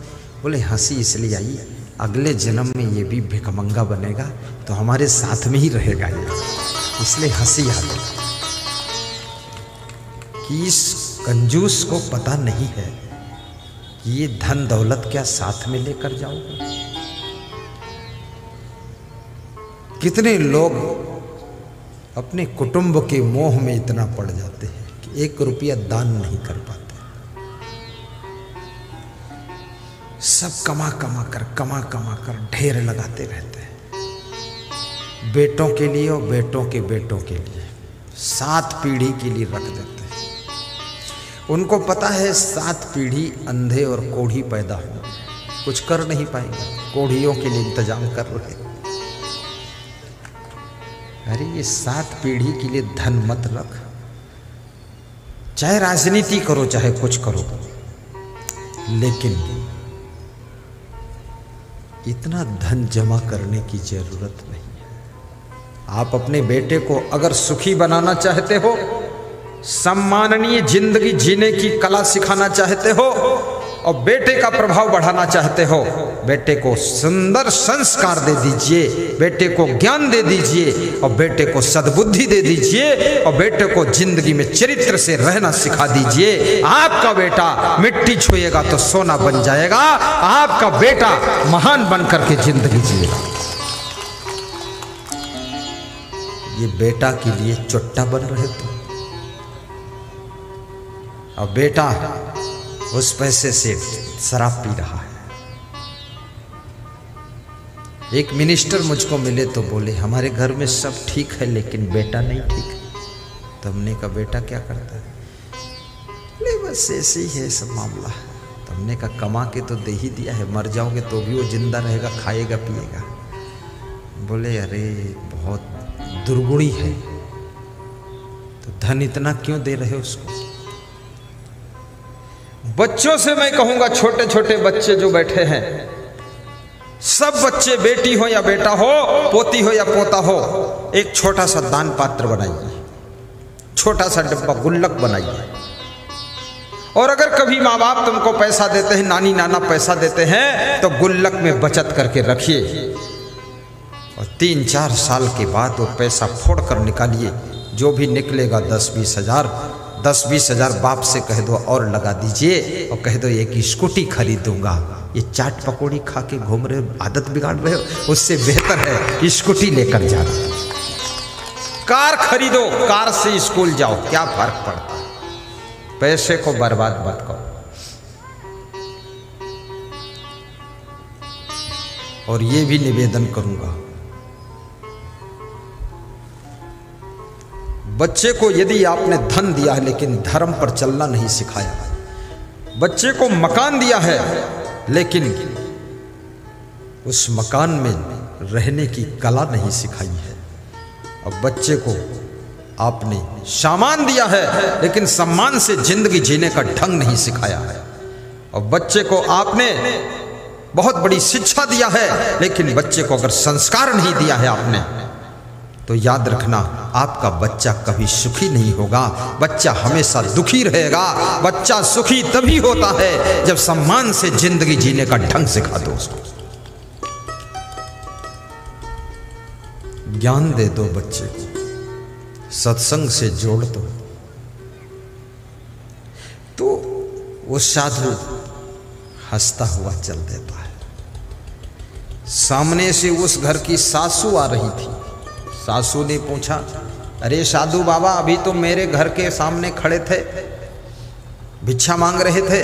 बोले हंसी इसलिए आई, अगले जन्म में ये भी भिखमंगा बनेगा तो हमारे साथ में ही रहेगा ये, इसलिए हंसी आ गई। कि इस कंजूस को पता नहीं है कि ये धन दौलत क्या साथ में लेकर जाओगे। कितने लोग अपने कुटुंब के मोह में इतना पड़ जाते हैं कि 1 रुपया दान नहीं कर पाते। सब कमा कमा कर ढेर लगाते रहते हैं, बेटों के लिए और बेटों के बेटों के लिए 7 पीढ़ी के लिए रख देते हैं। उनको पता है 7 पीढ़ी अंधे और कोढ़ी पैदा हो, कुछ कर नहीं पाएंगे, कोढ़ियों के लिए इंतजाम कर रहे। अरे ये 7 पीढ़ी के लिए धन मत रख, चाहे राजनीति करो चाहे कुछ करो, लेकिन इतना धन जमा करने की जरूरत नहीं है। आप अपने बेटे को अगर सुखी बनाना चाहते हो, सम्माननीय जिंदगी जीने की कला सिखाना चाहते हो और बेटे का प्रभाव बढ़ाना चाहते हो, बेटे को सुंदर संस्कार दे दीजिए, बेटे को ज्ञान दे दीजिए और बेटे को सद्बुद्धि दे दीजिए और बेटे को जिंदगी में चरित्र से रहना सिखा दीजिए। आपका बेटा मिट्टी छुएगा तो सोना बन जाएगा, आपका बेटा महान बनकर के जिंदगी जिएगा। ये बेटा के लिए चुट्टा बन रहे तो, और बेटा उस पैसे से शराब पी रहा है। एक मिनिस्टर मुझको मिले तो बोले हमारे घर में सब ठीक है लेकिन बेटा नहीं ठीक है। तो हमने कहा बेटा क्या करता है? बोले बस ऐसे ही है सब मामला। तो हमने कहा कमा के तो दे ही दिया है, मर जाओगे तो भी वो जिंदा रहेगा, खाएगा पिएगा। बोले अरे बहुत दुर्गुणी है, तो धन इतना क्यों दे रहे हो उसको? बच्चों से मैं कहूंगा, छोटे छोटे बच्चे जो बैठे हैं, सब बच्चे बेटी हो या बेटा हो, पोती हो या पोता हो, एक छोटा सा दान पात्र बनाइए, छोटा सा डब्बा गुल्लक बनाइए। और अगर कभी माँ बाप तुमको पैसा देते हैं, नानी नाना पैसा देते हैं, तो गुल्लक में बचत करके रखिए और 3-4 साल के बाद वो पैसा फोड़ कर निकालिए। जो भी निकलेगा 10-20 हजार, 10-20 हजार बाप से कह दो और लगा दीजिए और कह दो एक स्कूटी खरीदूंगा। ये चाट पकौड़ी खा के घूम रहे हो, आदत बिगाड़ रहे हो, उससे बेहतर है स्कूटी लेकर जाना। कार खरीदो, कार से स्कूल जाओ, क्या फर्क पड़ता है? पैसे को बर्बाद मत करो। और ये भी निवेदन करूंगा, बच्चे को यदि आपने धन दिया है लेकिन धर्म पर चलना नहीं सिखाया, बच्चे को मकान दिया है लेकिन उस मकान में रहने की कला नहीं सिखाई है, और बच्चे को आपने सामान दिया है लेकिन सम्मान से जिंदगी जीने का ढंग नहीं सिखाया है, और बच्चे को आपने बहुत बड़ी शिक्षा दिया है लेकिन बच्चे को अगर संस्कार नहीं दिया है आपने, तो याद रखना आपका बच्चा कभी सुखी नहीं होगा, बच्चा हमेशा दुखी रहेगा। बच्चा सुखी तभी होता है जब सम्मान से जिंदगी जीने का ढंग सिखा दो उसको। ज्ञान दे दो बच्चे को, सत्संग से जोड़ दो, तो वो साधु हंसता हुआ चल देता है। सामने से उस घर की सासू आ रही थी। सासू ने पूछा, अरे साधु बाबा अभी तो मेरे घर के सामने खड़े थे, भिक्षा मांग रहे थे,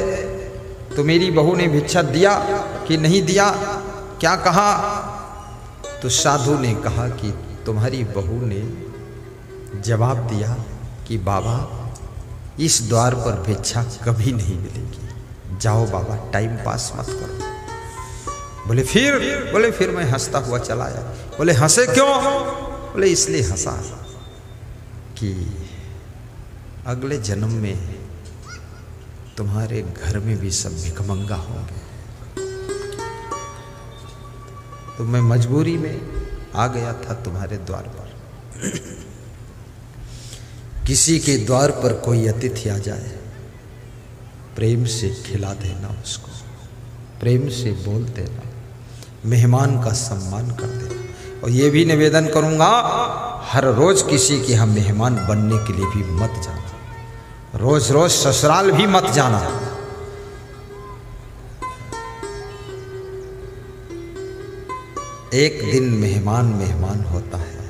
तो मेरी बहू ने भिक्षा दिया कि नहीं दिया, क्या कहा? तो साधु ने कहा कि तुम्हारी बहू ने जवाब दिया कि बाबा इस द्वार पर भिक्षा कभी नहीं मिलेगी, जाओ बाबा टाइम पास मत करो। बोले फिर मैं हंसता हुआ चला आया। बोले हंसे क्यों? बोले इसलिए हंसा कि अगले जन्म में तुम्हारे घर में भी सब भिखमंगा होंगे। तो मैं मजबूरी में आ गया था तुम्हारे द्वार पर। किसी के द्वार पर कोई अतिथि आ जाए, प्रेम से खिला देना उसको, प्रेम से बोल देना, मेहमान का सम्मान कर देना। और ये भी निवेदन करूंगा, हर रोज किसी के हम मेहमान बनने के लिए भी मत जाना, रोज रोज ससुराल भी मत जाना। एक दिन मेहमान होता है,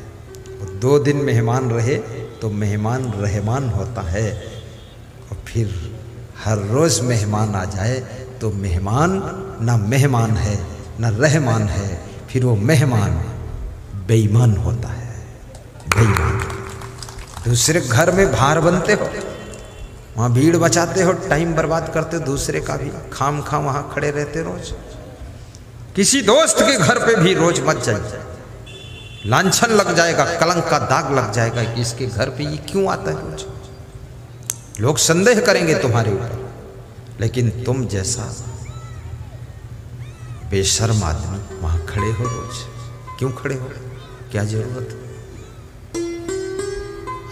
और 2 दिन मेहमान रहे तो मेहमान रहमान होता है, और फिर हर रोज मेहमान आ जाए तो मेहमान ना मेहमान है ना रहमान है, फिर वो मेहमान बेईमान होता है। बेईमान दूसरे घर में भार बनते हो, वहाँ भीड़ बचाते हो, टाइम बर्बाद करते दूसरे का भी, खाम खा वहाँ खड़े रहते रोज। किसी दोस्त के घर पे भी रोज मत जाइए, लांछन लग जाएगा, कलंक का दाग लग जाएगा कि इसके घर पे ये क्यों आता है रोज। लोग संदेह करेंगे तुम्हारे ऊपर, लेकिन तुम जैसा बेशर्म आदमी वहां खड़े हो रोज, क्यों खड़े हो, क्या जरूरत?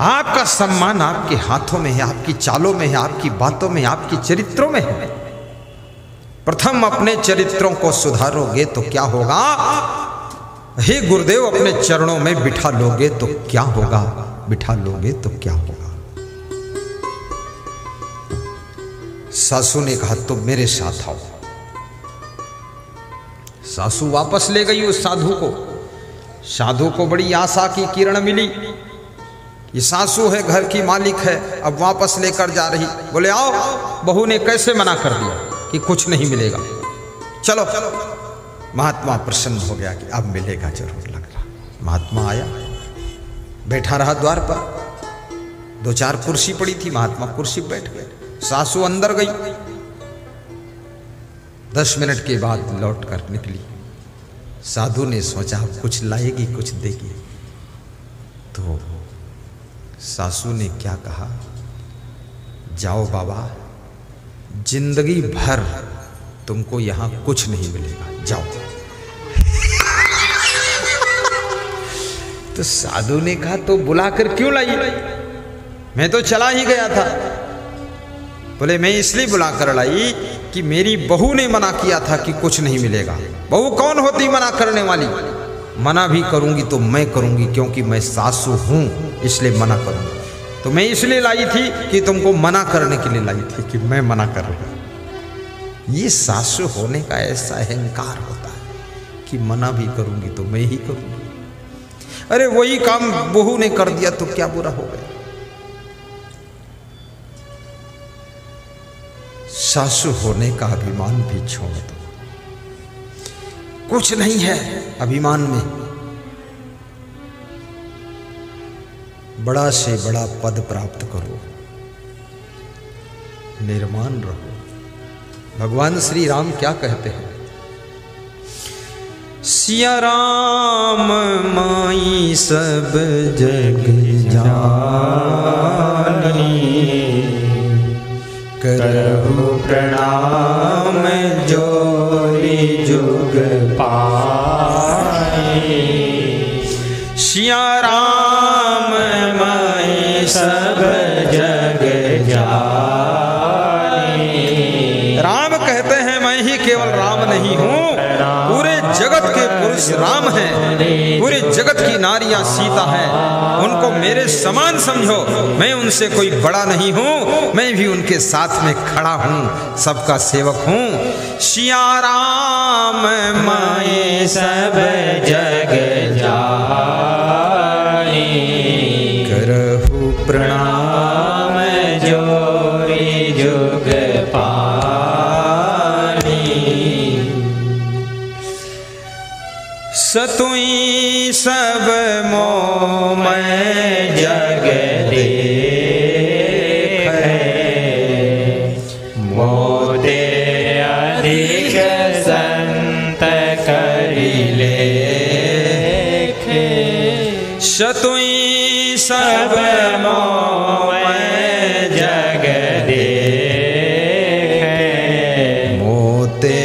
आपका सम्मान आपके हाथों में है, आपकी चालों में है, आपकी बातों में है, आपकी चरित्रों में है। प्रथम अपने चरित्रों को सुधारोगे तो क्या होगा? हे गुरुदेव अपने चरणों में बिठा लोगे तो क्या होगा? बिठा लोगे तो क्या होगा? सासू ने कहा तुम मेरे साथ आओ। सासू वापस ले गई उस साधु को। साधु को बड़ी आशा की किरण मिली, ये सासू है, घर की मालिक है, अब वापस लेकर जा रही। बोले आओ। बहू ने कैसे मना कर दिया कि कुछ नहीं मिलेगा, चलो। महात्मा प्रसन्न हो गया कि अब मिलेगा जरूर, लग रहा। महात्मा आया, बैठा रहा द्वार पर। 2-4 कुर्सी पड़ी थी, महात्मा कुर्सी पर बैठ गए। सासू अंदर गई, 10 मिनट के बाद लौट कर निकली। साधु ने सोचा कुछ लाएगी, कुछ देगी। तो सासू ने क्या कहा, जाओ बाबा, जिंदगी भर तुमको यहां कुछ नहीं मिलेगा, जाओ। तो साधु ने कहा तो बुलाकर क्यों लाई? मैं तो चला ही गया था। बोले मैं इसलिए बुलाकर लाई कि मेरी बहू ने मना किया था कि कुछ नहीं मिलेगा। बहू कौन होती मना करने वाली? मना भी करूंगी तो मैं करूंगी, क्योंकि मैं सासू हूं, इसलिए मना करूंगी। तो मैं इसलिए लाई थी कि तुमको मना करने के लिए लाई थी कि मैं मना कर रहा हूं। ये सासू होने का ऐसा अहंकार होता है कि मना भी करूंगी तो मैं ही करूंगी। अरे वही काम बहू ने कर दिया तो क्या बुरा हो गया? सासू होने का अभिमान भी छोड़ दो, कुछ नहीं है अभिमान में। बड़ा से बड़ा पद प्राप्त करो, निर्माण रहो। भगवान श्री राम क्या कहते हैं? सिया राम माई सब जग जानी, करहु प्रणाम जोरी जुग पाए। सिया राम माई सब जग जानी। राम कहते हैं मैं ही केवल राम नहीं हूँ, पूरे जगत के पुरुष राम हैं, पूरे जगत की नारियां सीता हैं। उनको मेरे समान समझो, मैं उनसे कोई बड़ा नहीं हूँ, मैं भी उनके साथ में खड़ा हूँ, सबका सेवक हूँ। सिया राम माए सब जग जानी, करहु प्रणाम जोरी जुग पानी। सत सतुई सब मोह मैं जग देखे, मोते अधिक संत करि लेखे। सतुई सब मोह मैं जग देखे, मोते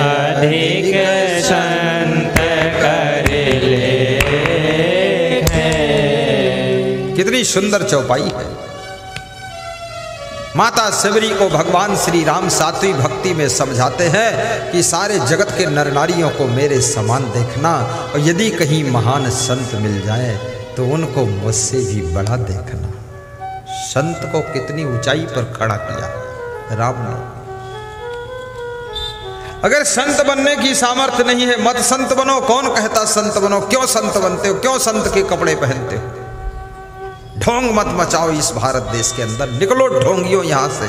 अधिक संत करि लेखे। कितनी सुंदर चौपाई है। माता सबरी को भगवान श्री राम सात्विक भक्ति में समझाते हैं कि सारे जगत के नर नारियों को मेरे समान देखना, और यदि कहीं महान संत मिल जाए तो उनको मुझसे भी बड़ा देखना। संत को कितनी ऊंचाई पर खड़ा किया राम ने। अगर संत बनने की सामर्थ्य नहीं है, मत संत बनो। कौन कहता संत बनो? क्यों संत बनते हो? क्यों संत के कपड़े पहनते हो? ढोंग मत मचाओ इस भारत देश के अंदर, निकलो ढोंगियों यहां से।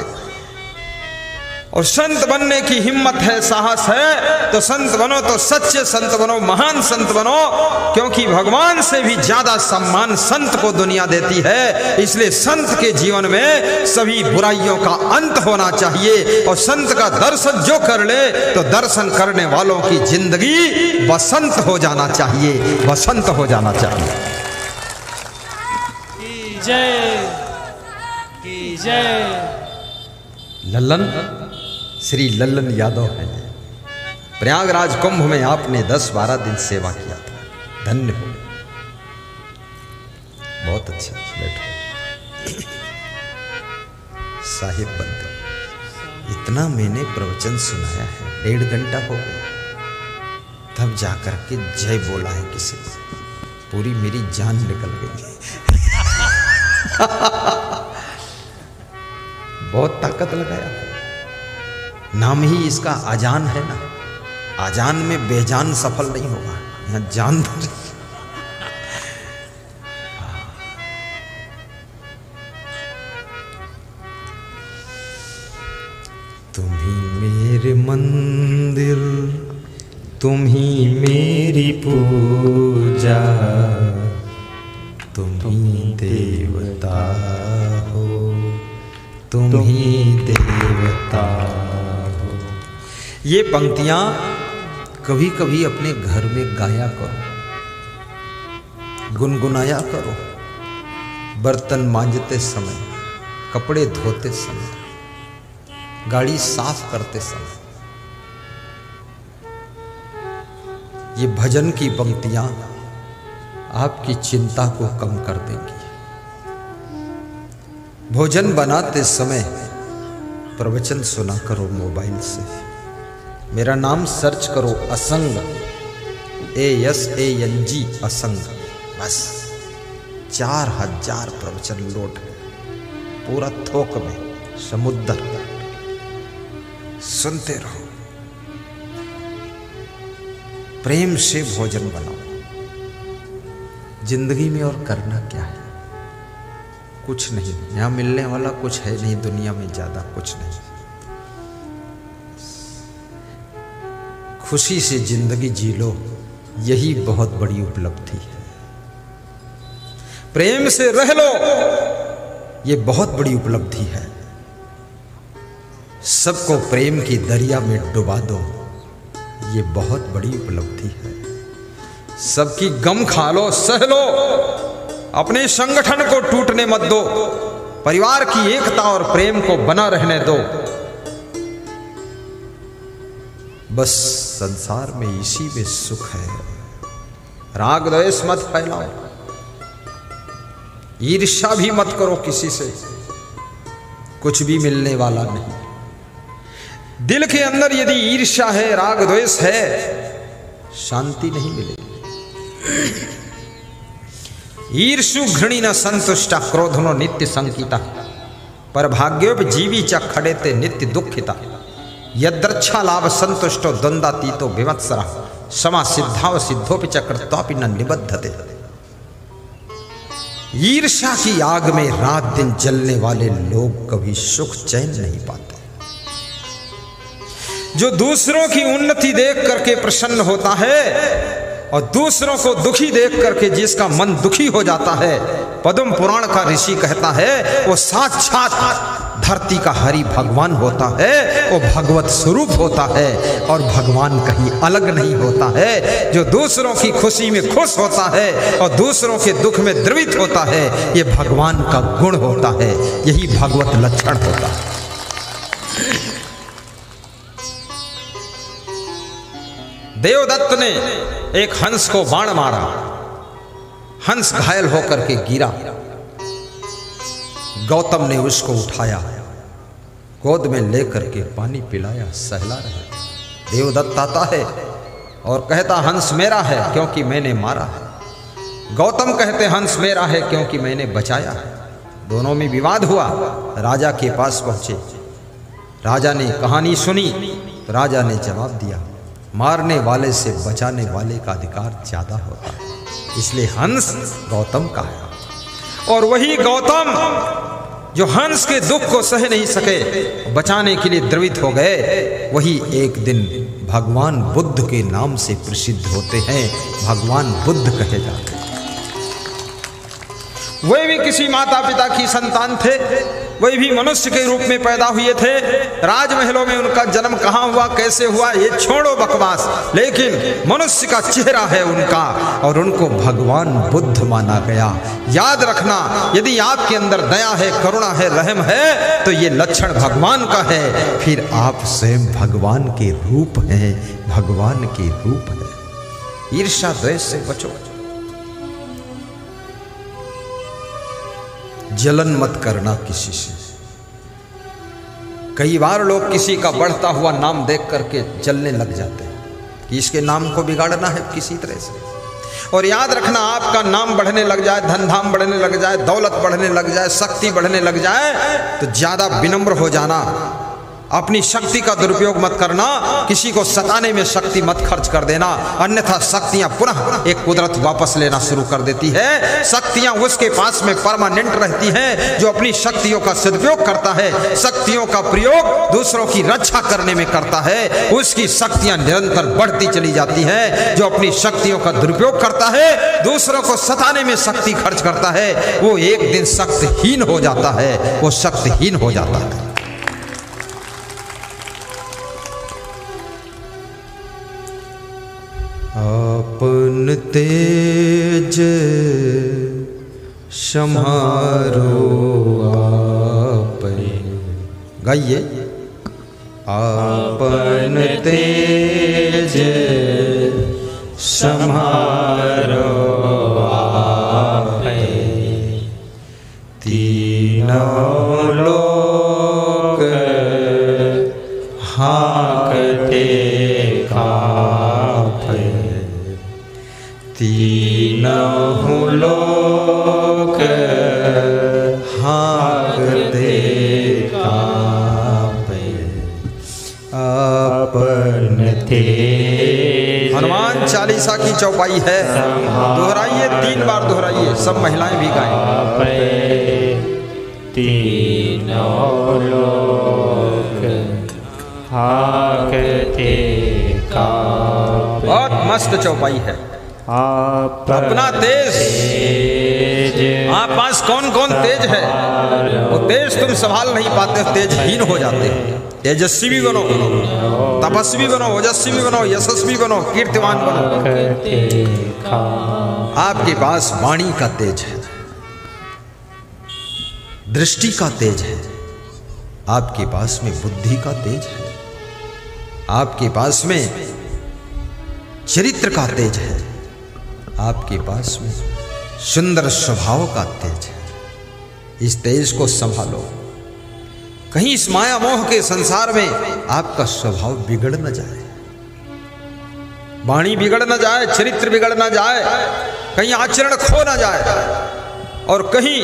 और संत बनने की हिम्मत है, साहस है तो संत बनो, तो सच्चे संत बनो, महान संत बनो, क्योंकि भगवान से भी ज्यादा सम्मान संत को दुनिया देती है। इसलिए संत के जीवन में सभी बुराइयों का अंत होना चाहिए, और संत का दर्शन जो कर ले तो दर्शन करने वालों की जिंदगी बसंत हो जाना चाहिए, बसंत हो जाना चाहिए। जय की जय। लल्लन श्री लल्लन यादव है। प्रयागराज कुंभ में आपने 10-12 दिन सेवा किया था, धन्य हो। बहुत अच्छा, बैठो। साहिब बनते इतना मैंने प्रवचन सुनाया है, 1.5 घंटा हो गया, तब जाकर के जय बोला है किसी ने। पूरी मेरी जान निकल गई। बहुत ताकत लगाया। नाम ही इसका आजान है ना, आजान में बेजान सफल नहीं होगा, यहां जान। तुम ही मेरे मंदिर, तुम ही मेरी पूजा, तुम ही देवता हो, तुम ही देवता हो। ये पंक्तियां कभी कभी अपने घर में गाया करो, गुनगुनाया करो। बर्तन मांजते समय, कपड़े धोते समय, गाड़ी साफ करते समय, ये भजन की पंक्तियां आपकी चिंता को कम कर देंगी। भोजन बनाते समय प्रवचन सुना करो मोबाइल से। मेरा नाम सर्च करो, असंग, ASANG, असंग। बस 4000 प्रवचन लोड है, पूरा थोक में समुद्र। सुनते रहो, प्रेम से भोजन बनाओ। जिंदगी में और करना क्या है? कुछ नहीं, यहां मिलने वाला कुछ है नहीं, दुनिया में ज्यादा कुछ नहीं। खुशी से जिंदगी जी लो, यही बहुत बड़ी उपलब्धि है। प्रेम से रह लो, ये बहुत बड़ी उपलब्धि है। सबको प्रेम की दरिया में डुबा दो, ये बहुत बड़ी उपलब्धि है। सबकी गम खा लो, सह लो, अपने संगठन को टूटने मत दो, परिवार की एकता और प्रेम को बना रहने दो। बस संसार में इसी में सुख है। राग द्वेष मत फैलाओ, ईर्ष्या भी मत करो किसी से, कुछ भी मिलने वाला नहीं। दिल के अंदर यदि ईर्ष्या है, राग द्वेष है, शांति नहीं मिलेगी। ईर्षु घृणी न संतुष्टा, क्रोधनो नित्य संकिता, पर भाग्योप जीवी च खड़ेते नित्य दुखिता। यद्रच्छा लाभ संतुष्टो द्वंद्वातीतो विमत्सरा, समा सिद्धाव सिद्धोपि च कृत्वापि न निबद्धते। ईर्ष्या की आग में रात दिन जलने वाले लोग कभी सुख चैन नहीं पाते। जो दूसरों की उन्नति देख करके प्रसन्न होता है, और दूसरों को दुखी देख करके जिसका मन दुखी हो जाता है, पद्म पुराण का ऋषि कहता है वो साक्षात धरती का हरि भगवान होता है, वो भगवत स्वरूप होता है और भगवान कहीं अलग नहीं होता है। जो दूसरों की खुशी में खुश होता है और दूसरों के दुख में द्रवित होता है, ये भगवान का गुण होता है, यही भगवत लक्षण होता है। देवदत्त ने एक हंस को बाण मारा, हंस घायल होकर के गिरा। गौतम ने उसको उठाया, गोद में लेकर के पानी पिलाया, सहला रहे। देवदत्त आता है और कहता हंस मेरा है क्योंकि मैंने मारा है। गौतम कहते हंस मेरा है क्योंकि मैंने बचाया है। दोनों में विवाद हुआ। राजा के पास पहुंचे, राजा ने कहानी सुनी तो राजा ने जवाब दिया, मारने वाले से बचाने वाले का अधिकार ज्यादा होता है, इसलिए हंस गौतम का है। और वही गौतम जो हंस के दुख को सह नहीं सके, बचाने के लिए द्रवित हो गए, वही एक दिन भगवान बुद्ध के नाम से प्रसिद्ध होते हैं, भगवान बुद्ध कहे जाते हैं। वे भी किसी माता पिता की संतान थे, वे भी मनुष्य के रूप में पैदा हुए थे। राजमहलों में उनका जन्म कहाँ हुआ, कैसे हुआ, ये छोड़ो बकवास, लेकिन मनुष्य का चेहरा है उनका और उनको भगवान बुद्ध माना गया। याद रखना, यदि आपके अंदर दया है, करुणा है, रहम है, तो ये लक्षण भगवान का है, फिर आप स्वयं भगवान के रूप हैं, भगवान के रूप है। ईर्ष्या द्वेष से बचो, जलन मत करना किसी से। कई बार लोग किसी का बढ़ता हुआ नाम देख करके जलने लग जाते हैं कि इसके नाम को बिगाड़ना है किसी तरह से। और याद रखना, आपका नाम बढ़ने लग जाए, धन धाम बढ़ने लग जाए, दौलत बढ़ने लग जाए, शक्ति बढ़ने लग जाए, तो ज्यादा विनम्र हो जाना, अपनी शक्ति का दुरुपयोग मत करना, किसी को सताने में शक्ति मत खर्च कर देना, अन्यथा शक्तियां पुनः एक कुदरत वापस लेना शुरू कर देती है। शक्तियां उसके पास में परमानेंट रहती हैं जो अपनी शक्तियों का सदुपयोग करता है, शक्तियों का प्रयोग दूसरों की रक्षा करने में करता है, उसकी शक्तियां निरंतर बढ़ती चली जाती हैं। जो अपनी शक्तियों का दुरुपयोग करता है, दूसरों को सताने में शक्ति खर्च करता है, वो एक दिन शक्तिहीन हो जाता है, वो शक्तिहीन हो जाता है। अपन तेज समारो आपै, गाइए। अपन तेज समारो आपै, तीनों लोक हाँकते काँपै, तीनों लोक हाँकते काँपै, अपन तेज। हनुमान चालीसा की चौपाई है, दोहराइए, 3 बार दोहराइए, सब महिलाएं भी गाएं। तीनों लोक हाँकते काँपै। बहुत मस्त चौपाई है। अपना तेज, आप पास कौन कौन तेज है, वो तेज तुम संभाल नहीं पाते, तेजहीन हो जाते हैं। तेजस्वी बनो, तपस्वी बनो, ओजस्वी बनो, यशस्वी बनो, कीर्तिमान बनो। आपके पास वाणी का तेज है, दृष्टि का तेज है, आपके पास में बुद्धि का तेज है, आपके पास में चरित्र का तेज है, आपके पास में सुंदर स्वभाव का तेज है। इस तेज को संभालो, कहीं इस माया मोह के संसार में आपका स्वभाव बिगड़ न जाए, वाणी बिगड़ न जाए, चरित्र बिगड़ न जाए, कहीं आचरण खो न जाए, और कहीं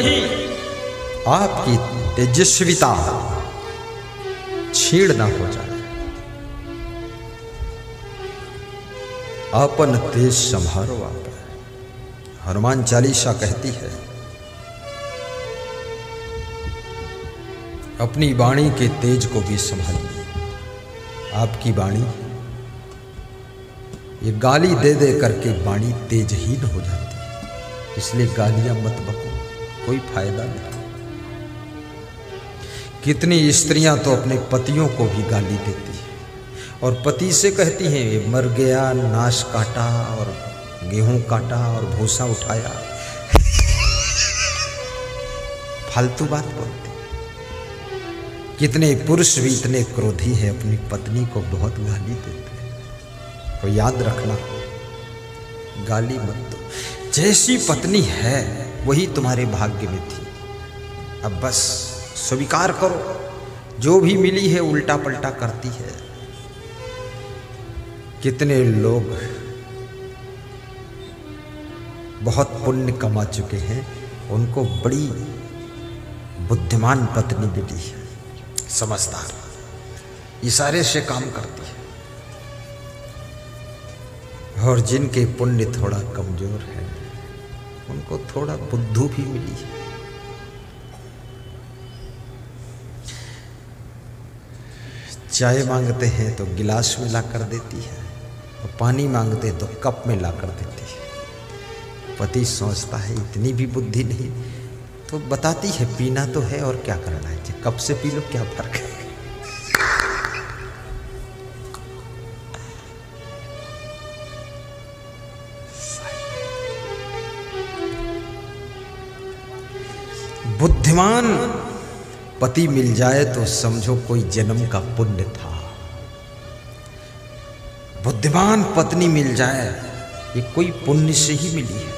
आपकी तेजस्विता छीड़ ना हो जाए। अपन तेज संभारो आप। हनुमान चालीसा कहती है, अपनी वाणी के तेज को भी संभालिए। आपकी वाणी ये गाली दे दे करके वाणी तेजहीन हो जाती है, इसलिए गालियां मत बको, कोई फायदा नहीं। कितनी स्त्रियां तो अपने पतियों को भी गाली देती है और पति से कहती हैं ये मर गया, नाश काटा और गेहूं काटा और भूसा उठाया। फालतू बात बोलती। कितने पुरुष भी इतने क्रोधी हैं, अपनी पत्नी को बहुत गाली देते हैं। तो याद रखना, गाली मत दो। जैसी पत्नी है वही तुम्हारे भाग्य में थी। अब बस स्वीकार करो, जो भी मिली है उल्टा पलटा करती है। कितने लोग बहुत पुण्य कमा चुके हैं, उनको बड़ी बुद्धिमान पत्नी मिली है, समझदार, इशारे से काम करती है। और जिनके पुण्य थोड़ा कमजोर है उनको थोड़ा बुद्धू भी मिली है। चाय मांगते हैं तो गिलास में ला कर देती है और पानी मांगते हैं तो कप में ला कर देती है। पति सोचता है इतनी भी बुद्धि नहीं, तो बताती है पीना तो है और क्या करना है, कप से पी लो, क्या फर्क है। बुद्धिमान पति मिल जाए तो समझो कोई जन्म का पुण्य था। बुद्धिमान पत्नी मिल जाए ये कोई पुण्य से ही मिली है।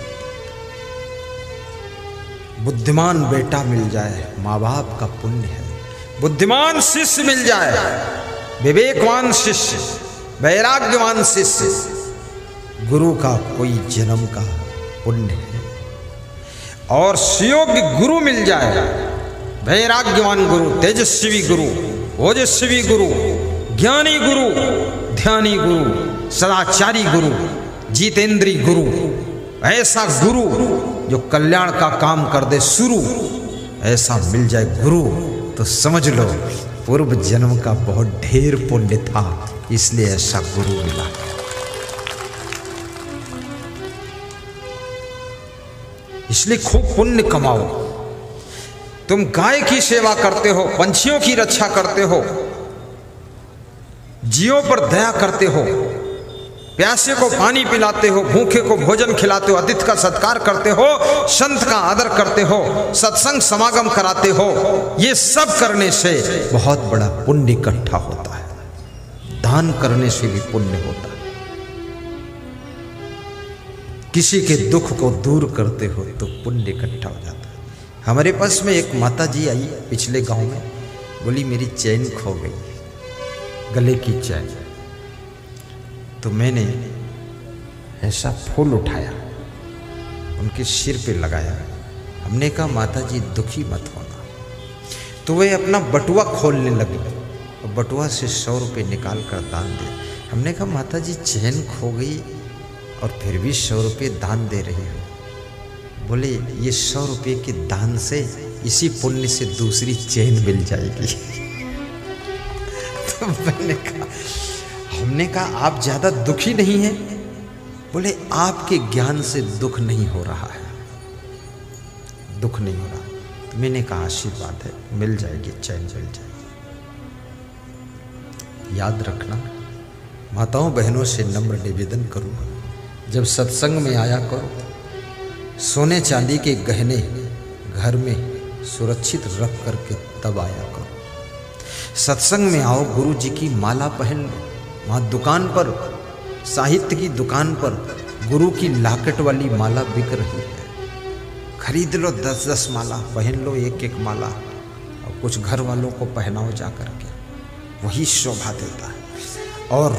बुद्धिमान बेटा मिल जाए माँ बाप का पुण्य है। बुद्धिमान शिष्य मिल जाए, विवेकवान शिष्य, वैराग्यवान शिष्य, गुरु का कोई जन्म का पुण्य है। और सुयोग्य गुरु मिल जाए, वैराग्यवान गुरु, तेजस्वी गुरु, ओजस्वी गुरु, ज्ञानी गुरु, ध्यानी गुरु, सदाचारी गुरु, जितेंद्री गुरु, ऐसा गुरु जो कल्याण का काम कर दे शुरू, ऐसा मिल जाए गुरु तो समझ लो पूर्व जन्म का बहुत ढेर पुण्य था, इसलिए ऐसा गुरु मिला। इसलिए खूब पुण्य कमाओ। तुम गाय की सेवा करते हो, पंछियों की रक्षा करते हो, जीवों पर दया करते हो, प्यासे को पानी पिलाते हो, भूखे को भोजन खिलाते हो, अतिथि का सत्कार करते हो, संत का आदर करते हो, सत्संग समागम कराते हो, ये सब करने से बहुत बड़ा पुण्य इकट्ठा होता है। दान करने से भी पुण्य होता है। किसी के दुख को दूर करते हो तो पुण्य इकट्ठा हो जाता है। हमारे पास में एक माता जी आई पिछले गांव में, बोली मेरी चैन खो गई, गले की चैन। तो मैंने ऐसा फूल उठाया, उनके सिर पे लगाया। हमने कहा माता जी दुखी मत होना। तो वे अपना बटुआ खोलने लगी और बटुआ से 100 रुपये निकाल कर दान दिए। हमने कहा माता जी चैन खो गई और फिर भी 100 रुपये दान दे रही हो। बोले ये 100 रुपये के दान से इसी पुण्य से दूसरी चैन मिल जाएगी। तो हमने कहा आप ज़्यादा दुखी नहीं हैं? बोले आपके ज्ञान से दुख नहीं हो रहा है, दुख नहीं हो रहा। तो मैंने कहा आशीर्वाद है, मिल जाएगी चैन, मिल जाएगी। याद रखना, माताओं बहनों से नम्र निवेदन करूँगा, जब सत्संग में आया करो, सोने चांदी के गहने घर में सुरक्षित रख करके तब आया करो। सत्संग में आओ, गुरु जी की माला पहन लो। वहाँ दुकान पर, साहित्य की दुकान पर गुरु की लाकेट वाली माला बिक रही है, खरीद लो 10-10 माला, पहन लो एक एक माला और कुछ घर वालों को पहनाओ जा करके, वही शोभा देता है। और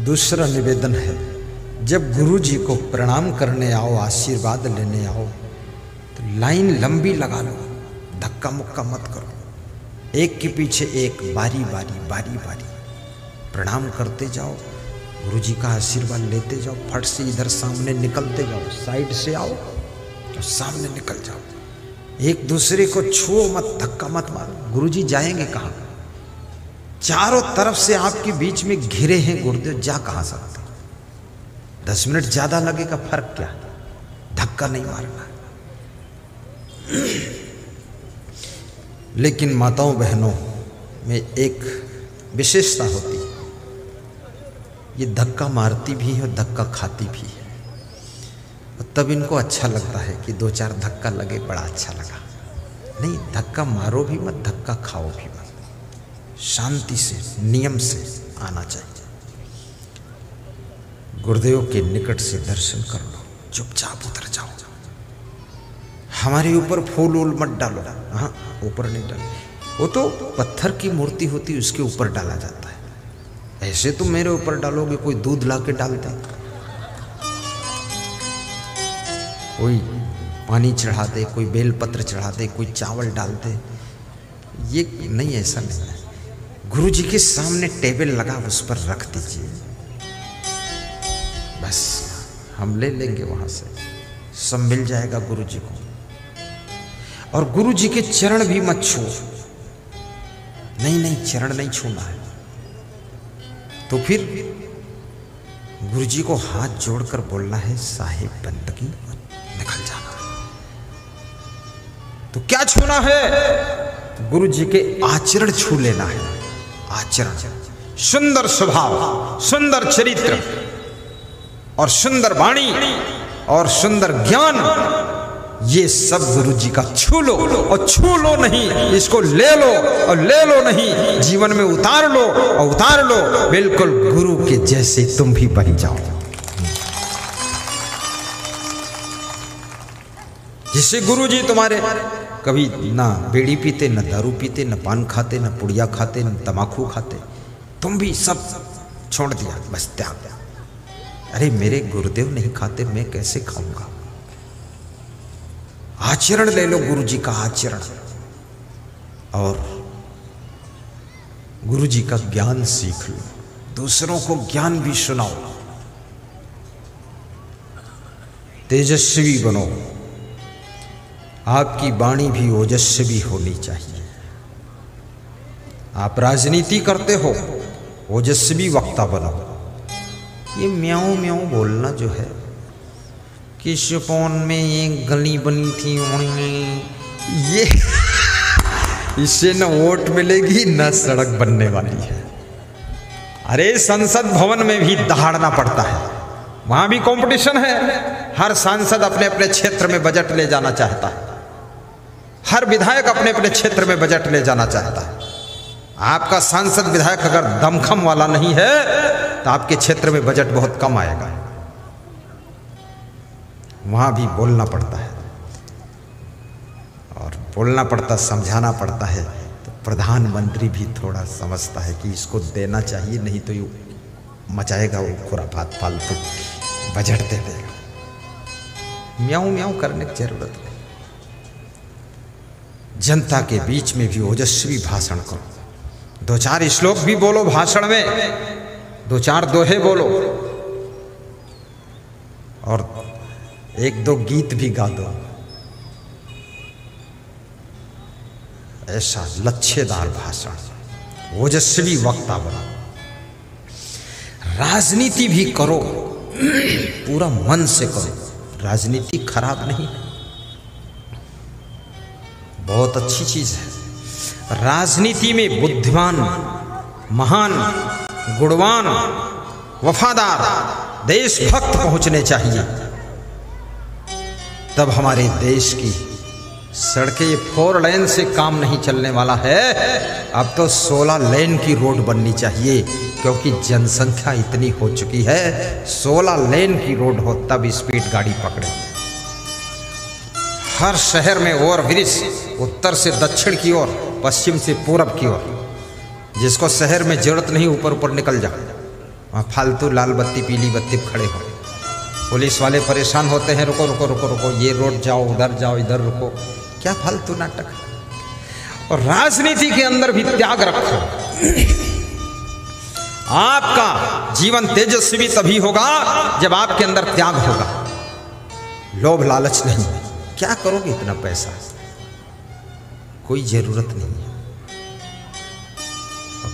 दूसरा निवेदन है, जब गुरु जी को प्रणाम करने आओ, आशीर्वाद लेने आओ, तो लाइन लंबी लगा लो, धक्का मुक्का मत करो। एक के पीछे एक, बारी बारी बारी बारी प्रणाम करते जाओ, गुरु जी का आशीर्वाद लेते जाओ। फट से इधर सामने निकलते जाओ, साइड से आओ तो सामने निकल जाओ। एक दूसरे को छुओ मत, धक्का मत मारो। गुरु जी जाएंगे कहाँ? चारों तरफ से आपके बीच में घिरे हैं गुरुदेव, जा कहां सकते? 10 मिनट ज्यादा लगेगा, फर्क क्या, धक्का नहीं मारना। लेकिन माताओं बहनों में एक विशेषता होती है, ये धक्का मारती भी है और धक्का खाती भी है, और तब इनको अच्छा लगता है कि 2-4 धक्का लगे, बड़ा अच्छा लगा। नहीं, धक्का मारो भी मत, धक्का खाओ भी मत, शांति से नियम से आना चाहिए। गुरुदेव के निकट से दर्शन कर लो, चुपचाप उतर जाओ। हमारे ऊपर फूल वूल मत डालो, हाँ ऊपर नहीं डालो, वो तो पत्थर की मूर्ति होती, उसके ऊपर डाला जाता है। ऐसे तो मेरे ऊपर डालोगे, कोई दूध ला के डाल दे, कोई पानी चढ़ा दे, कोई बेलपत्र चढ़ा दे, कोई चावल डाल दे, ये नहीं, ऐसा नहीं है। गुरु जी के सामने टेबल लगा, उस पर रख दीजिए, बस हम ले लेंगे वहां से, सब मिल जाएगा गुरु जी को। और गुरु जी के चरण भी मत छू, नहीं, चरण नहीं छूना है। तो फिर गुरु जी को हाथ जोड़कर बोलना है, साहिब बंदगी, निकल जाना। तो क्या छूना है? गुरु जी के आचरण छू लेना है। आचरण, सुंदर स्वभाव, सुंदर चरित्र और सुंदर वाणी और सुंदर ज्ञान, ये सब गुरु जी का छू लो। और छू लो नहीं, इसको ले लो, और ले लो नहीं, जीवन में उतार लो, और उतार लो, बिल्कुल गुरु के जैसे तुम भी बन जाओ। जिससे गुरु जी तुम्हारे कभी ना बीड़ी पीते, ना दारू पीते, ना पान खाते, ना पुड़िया खाते, ना तमाकू खाते, तुम भी सब छोड़ दिया, बस त्याग। अरे मेरे गुरुदेव नहीं खाते, मैं कैसे खाऊंगा? आचरण ले लो, गुरु जी का आचरण, और गुरु जी का ज्ञान सीख लो, दूसरों को ज्ञान भी सुनाओ, तेजस्वी बनो। आपकी वाणी भी ओजस्वी होनी चाहिए। आप राजनीति करते हो, ओजस्वी वक्ता बनो। ये म्याऊं म्याऊं बोलना जो है कि सुपौल में एक गली बनी थी, ये इससे न वोट मिलेगी न सड़क बनने वाली है। अरे संसद भवन में भी दहाड़ना पड़ता है, वहां भी कंपटीशन है। हर सांसद अपने अपने क्षेत्र में बजट ले जाना चाहता है, हर विधायक अपने अपने क्षेत्र में बजट ले जाना चाहता है। आपका सांसद विधायक अगर दमखम वाला नहीं है तो आपके क्षेत्र में बजट बहुत कम आएगा। वहां भी बोलना पड़ता है, और बोलना पड़ता, समझाना पड़ता है। तो प्रधानमंत्री भी थोड़ा समझता है कि इसको देना चाहिए, नहीं तो ये मचाएगा वो खुराफात, फालतू बजट दे देगा। म्याऊं म्याऊं करने की जरूरत नहीं। जनता के बीच में भी ओजस्वी भाषण करो, 2-4 श्लोक भी बोलो भाषण में, 2-4 दोहे बोलो, और 1-2 गीत भी गा दो। ऐसा लच्छेदार भाषण, ओजस्वी वक्ता बनो। राजनीति भी करो, पूरा मन से करो। राजनीति खराब नहीं है, बहुत अच्छी चीज है। राजनीति में बुद्धिमान, महान, गुणवान, वफादार, देशभक्त पहुंचने चाहिए। तब हमारे देश की सड़कें 4 लेन से काम नहीं चलने वाला है, अब तो 16 लेन की रोड बननी चाहिए, क्योंकि जनसंख्या इतनी हो चुकी है। 16 लेन की रोड हो तब स्पीड गाड़ी पकड़े। हर शहर में ओवरब्रिज, उत्तर से दक्षिण की ओर, पश्चिम से पूरब की ओर। जिसको शहर में जरूरत नहीं ऊपर ऊपर निकल जाओ, वहाँ फालतू लाल बत्ती पीली बत्ती खड़े हो। पुलिस वाले परेशान होते हैं, रुको रुको रुको रुको, ये रोड जाओ, उधर जाओ, इधर रुको, क्या फालतू नाटक। और राजनीति के अंदर भी त्याग रखो। आपका जीवन तेजस्वी तभी होगा जब आपके अंदर त्याग होगा। लोभ लालच नहीं। क्या करोगे इतना पैसा, कोई जरूरत नहीं है।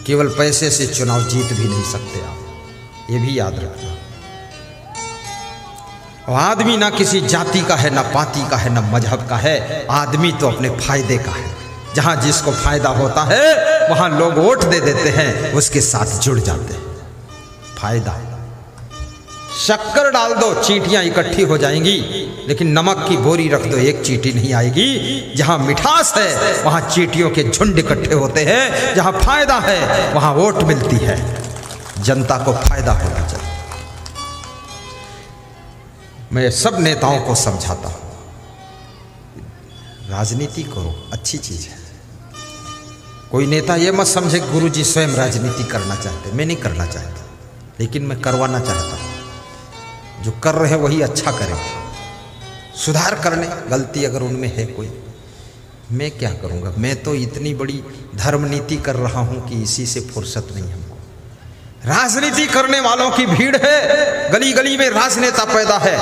केवल पैसे से चुनाव जीत भी नहीं सकते आप, ये भी याद रखना। और आदमी ना किसी जाति का है, ना पाति का है, ना मजहब का है, आदमी तो अपने फायदे का है। जहां जिसको फायदा होता है वहां लोग वोट दे देते हैं, उसके साथ जुड़ जाते हैं। फायदा, शक्कर डाल दो चींटियां इकट्ठी हो जाएंगी, लेकिन नमक की बोरी रख दो एक चींटी नहीं आएगी। जहां मिठास है वहां चींटियों के झुंड इकट्ठे होते हैं, जहां फायदा है वहां वोट मिलती है, जनता को फायदा होना चाहिए। मैं सब नेताओं को समझाता हूं, राजनीति करो, अच्छी चीज है। कोई नेता ये मत समझे गुरुजी स्वयं राजनीति करना चाहते, मैं नहीं करना चाहता, लेकिन मैं करवाना चाहता हूं। जो कर रहे हैं वही अच्छा करें, सुधार करने, गलती अगर उनमें है कोई, मैं क्या करूंगा। मैं तो इतनी बड़ी धर्म नीति कर रहा हूं कि इसी से फुर्सत नहीं हमको। राजनीति करने वालों की भीड़ है, गली गली में राजनेता पैदा है,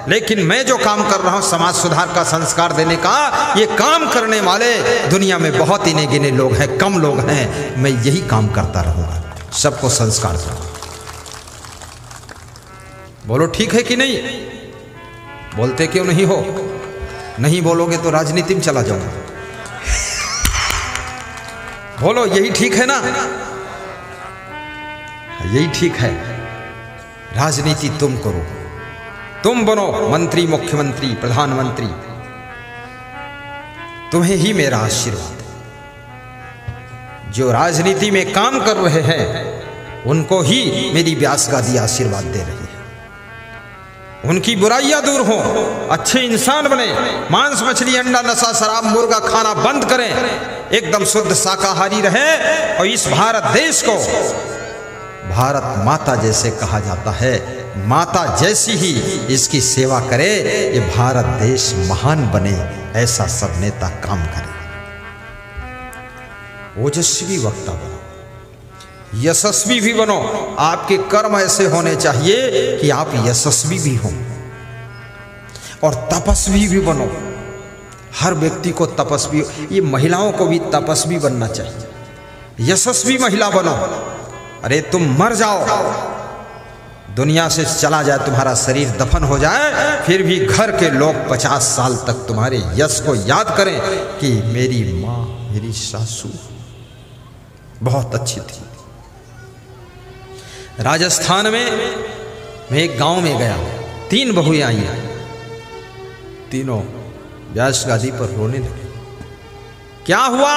लेकिन मैं जो काम कर रहा हूं समाज सुधार का, संस्कार देने का, ये काम करने वाले दुनिया में बहुत इने गिने लोग हैं, कम लोग हैं। मैं यही काम करता रहूंगा, सबको संस्कार दूंगा। बोलो ठीक है कि नहीं? बोलते क्यों नहीं हो? नहीं बोलोगे तो राजनीति में चला जाऊंगा। बोलो यही ठीक है ना? यही ठीक है। राजनीति तुम करो, तुम बनो मंत्री, मुख्यमंत्री, प्रधानमंत्री, तुम्हें ही मेरा आशीर्वाद। जो राजनीति में काम कर रहे हैं उनको ही मेरी व्यास गादी आशीर्वाद दे रही है। उनकी बुराइयां दूर हो, अच्छे इंसान बने, मांस मछली अंडा नशा शराब मुर्गा खाना बंद करें, एकदम शुद्ध शाकाहारी रहे, और इस भारत देश को भारत माता जैसे कहा जाता है, माता जैसी ही इसकी सेवा करे, ये भारत देश महान बने, ऐसा सब नेता काम करें। ओजस्वी वक्ता बनो, यशस्वी भी बनो। आपके कर्म ऐसे होने चाहिए कि आप यशस्वी भी हो, और तपस्वी भी बनो। हर व्यक्ति को तपस्वी, ये महिलाओं को भी तपस्वी बनना चाहिए, यशस्वी महिला बनो। अरे तुम मर जाओ, दुनिया से चला जाए, तुम्हारा शरीर दफन हो जाए, फिर भी घर के लोग 50 साल तक तुम्हारे यश को याद करें कि मेरी माँ, मेरी सासू बहुत अच्छी थी। राजस्थान में मैं एक गांव में गया, 3 बहुएं आई, तीनों व्यास गादी पर रोने लगे। क्या हुआ?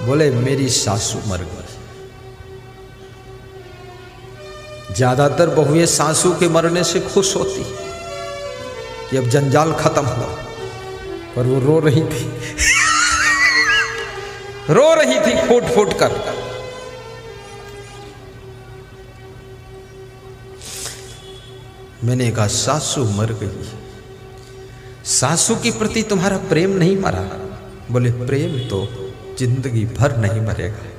बोले मेरी सासू मर गई। ज्यादातर बहुएं सासू के मरने से खुश होती कि अब जंजाल खत्म हुआ, पर वो रो रही थी रो रही थी फूट फूट कर। मैंने कहा सासू मर गई, सासू के प्रति तुम्हारा प्रेम नहीं मरा? बोले प्रेम तो जिंदगी भर नहीं मरेगा।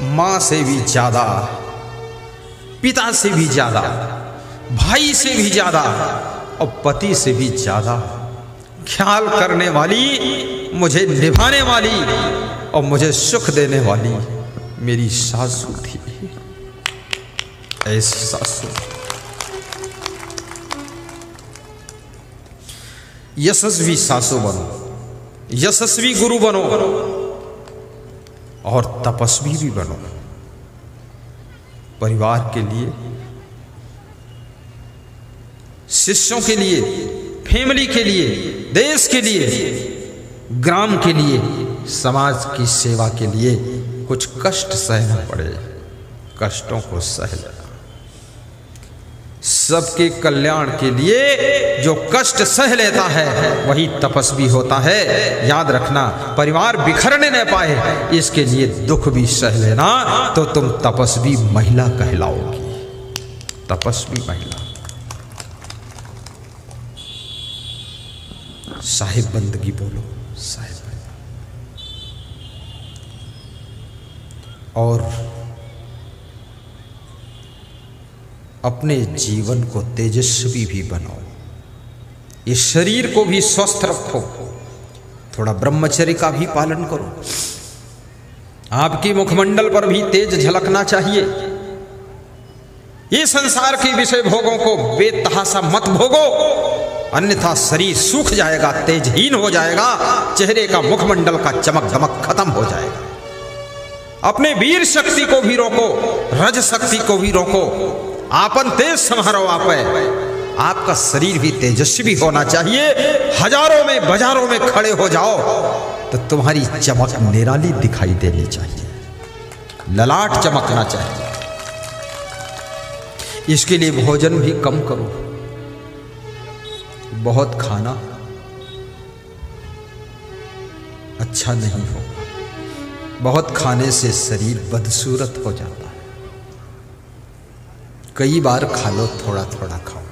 मां से भी ज्यादा, पिता से भी ज्यादा, भाई से भी ज्यादा, और पति से भी ज्यादा ख्याल करने वाली, मुझे निभाने वाली और मुझे सुख देने वाली मेरी सासू थी। ऐसी सासू। यशस्वी सासू बनो, यशस्वी गुरु बनो, और तपस्वी भी बनो। परिवार के लिए, शिष्यों के लिए, फैमिली के लिए, देश के लिए, ग्राम के लिए, समाज की सेवा के लिए कुछ कष्ट सहना पड़े, कष्टों को सह लेना। सबके कल्याण के लिए जो कष्ट सह लेता है वही तपस्वी होता है। याद रखना, परिवार बिखरने न पाए इसके लिए दुख भी सह लेना, तो तुम तपस्वी महिला कहलाओगी। तपस्वी महिला। साहिब बंदगी बोलो, साहिब। और अपने जीवन को तेजस्वी भी बनाओ, इस शरीर को भी स्वस्थ रखो, थोड़ा ब्रह्मचर्य का भी पालन करो। आपकी मुखमंडल पर भी तेज झलकना चाहिए। ये संसार के विषय भोगों को बेतहासा मत भोगो, अन्यथा शरीर सूख जाएगा, तेजहीन हो जाएगा, चेहरे का मुखमंडल का चमक दमक खत्म हो जाएगा। अपने वीर शक्ति को भी रोको, रज शक्ति को भी रोको, आपन तेज संहारो। आपका शरीर भी तेजस्वी होना चाहिए। हजारों में बाजारों में खड़े हो जाओ तो तुम्हारी चमक निराली दिखाई देनी चाहिए, ललाट चमकना चाहिए। इसके लिए भोजन भी कम करो। बहुत खाना अच्छा नहीं होगा। बहुत खाने से शरीर बदसूरत हो जाता है। कई बार खा लो, थोड़ा थोड़ा खाओ।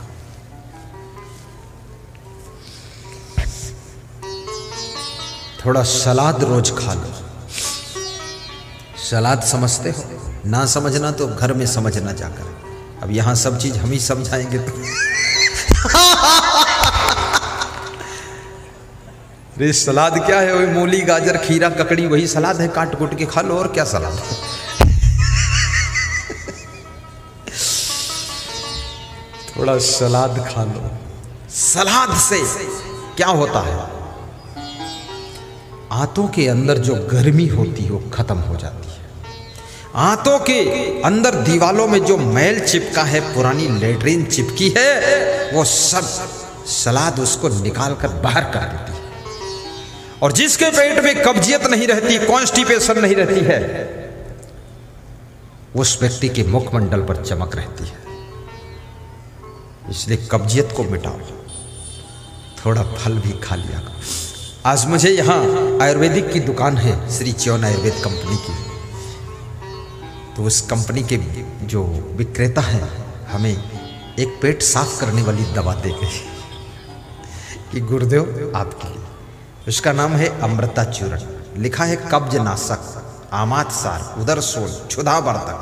थोड़ा सलाद रोज खा लो। सलाद समझते हो? ना समझना तो घर में समझना जाकर। अब यहां सब चीज हम ही समझाएंगे तो अरे सलाद क्या है? वही मूली गाजर खीरा ककड़ी वही सलाद है, काट कूट के खा लो। और क्या सलाद है? थोड़ा सलाद खा लो। सलाद से क्या होता है? आंतों के अंदर जो गर्मी होती है वो खत्म हो जाती है। आंतों के अंदर दीवालों में जो मैल चिपका है, पुरानी लेटरिन चिपकी है, वो सब सलाद उसको निकाल कर बाहर कर देती है। और जिसके पेट में कब्जियत नहीं रहती, कॉन्स्टिपेशन नहीं रहती है, उस व्यक्ति के मुखमंडल पर चमक रहती है। इसलिए कब्जियत को मिटाओ। थोड़ा फल भी खा लिया करो। आज मुझे यहाँ आयुर्वेदिक की दुकान है, श्री च्योन आयुर्वेद कंपनी की। तो उस कंपनी के जो विक्रेता हैं हमें एक पेट साफ करने वाली दवा दे गई कि गुरुदेव आपके लिए। उसका नाम है अमृता चूर्ण। लिखा है कब्ज नाशक, आमात सार, उदर शोल, क्षुधा वर्धक,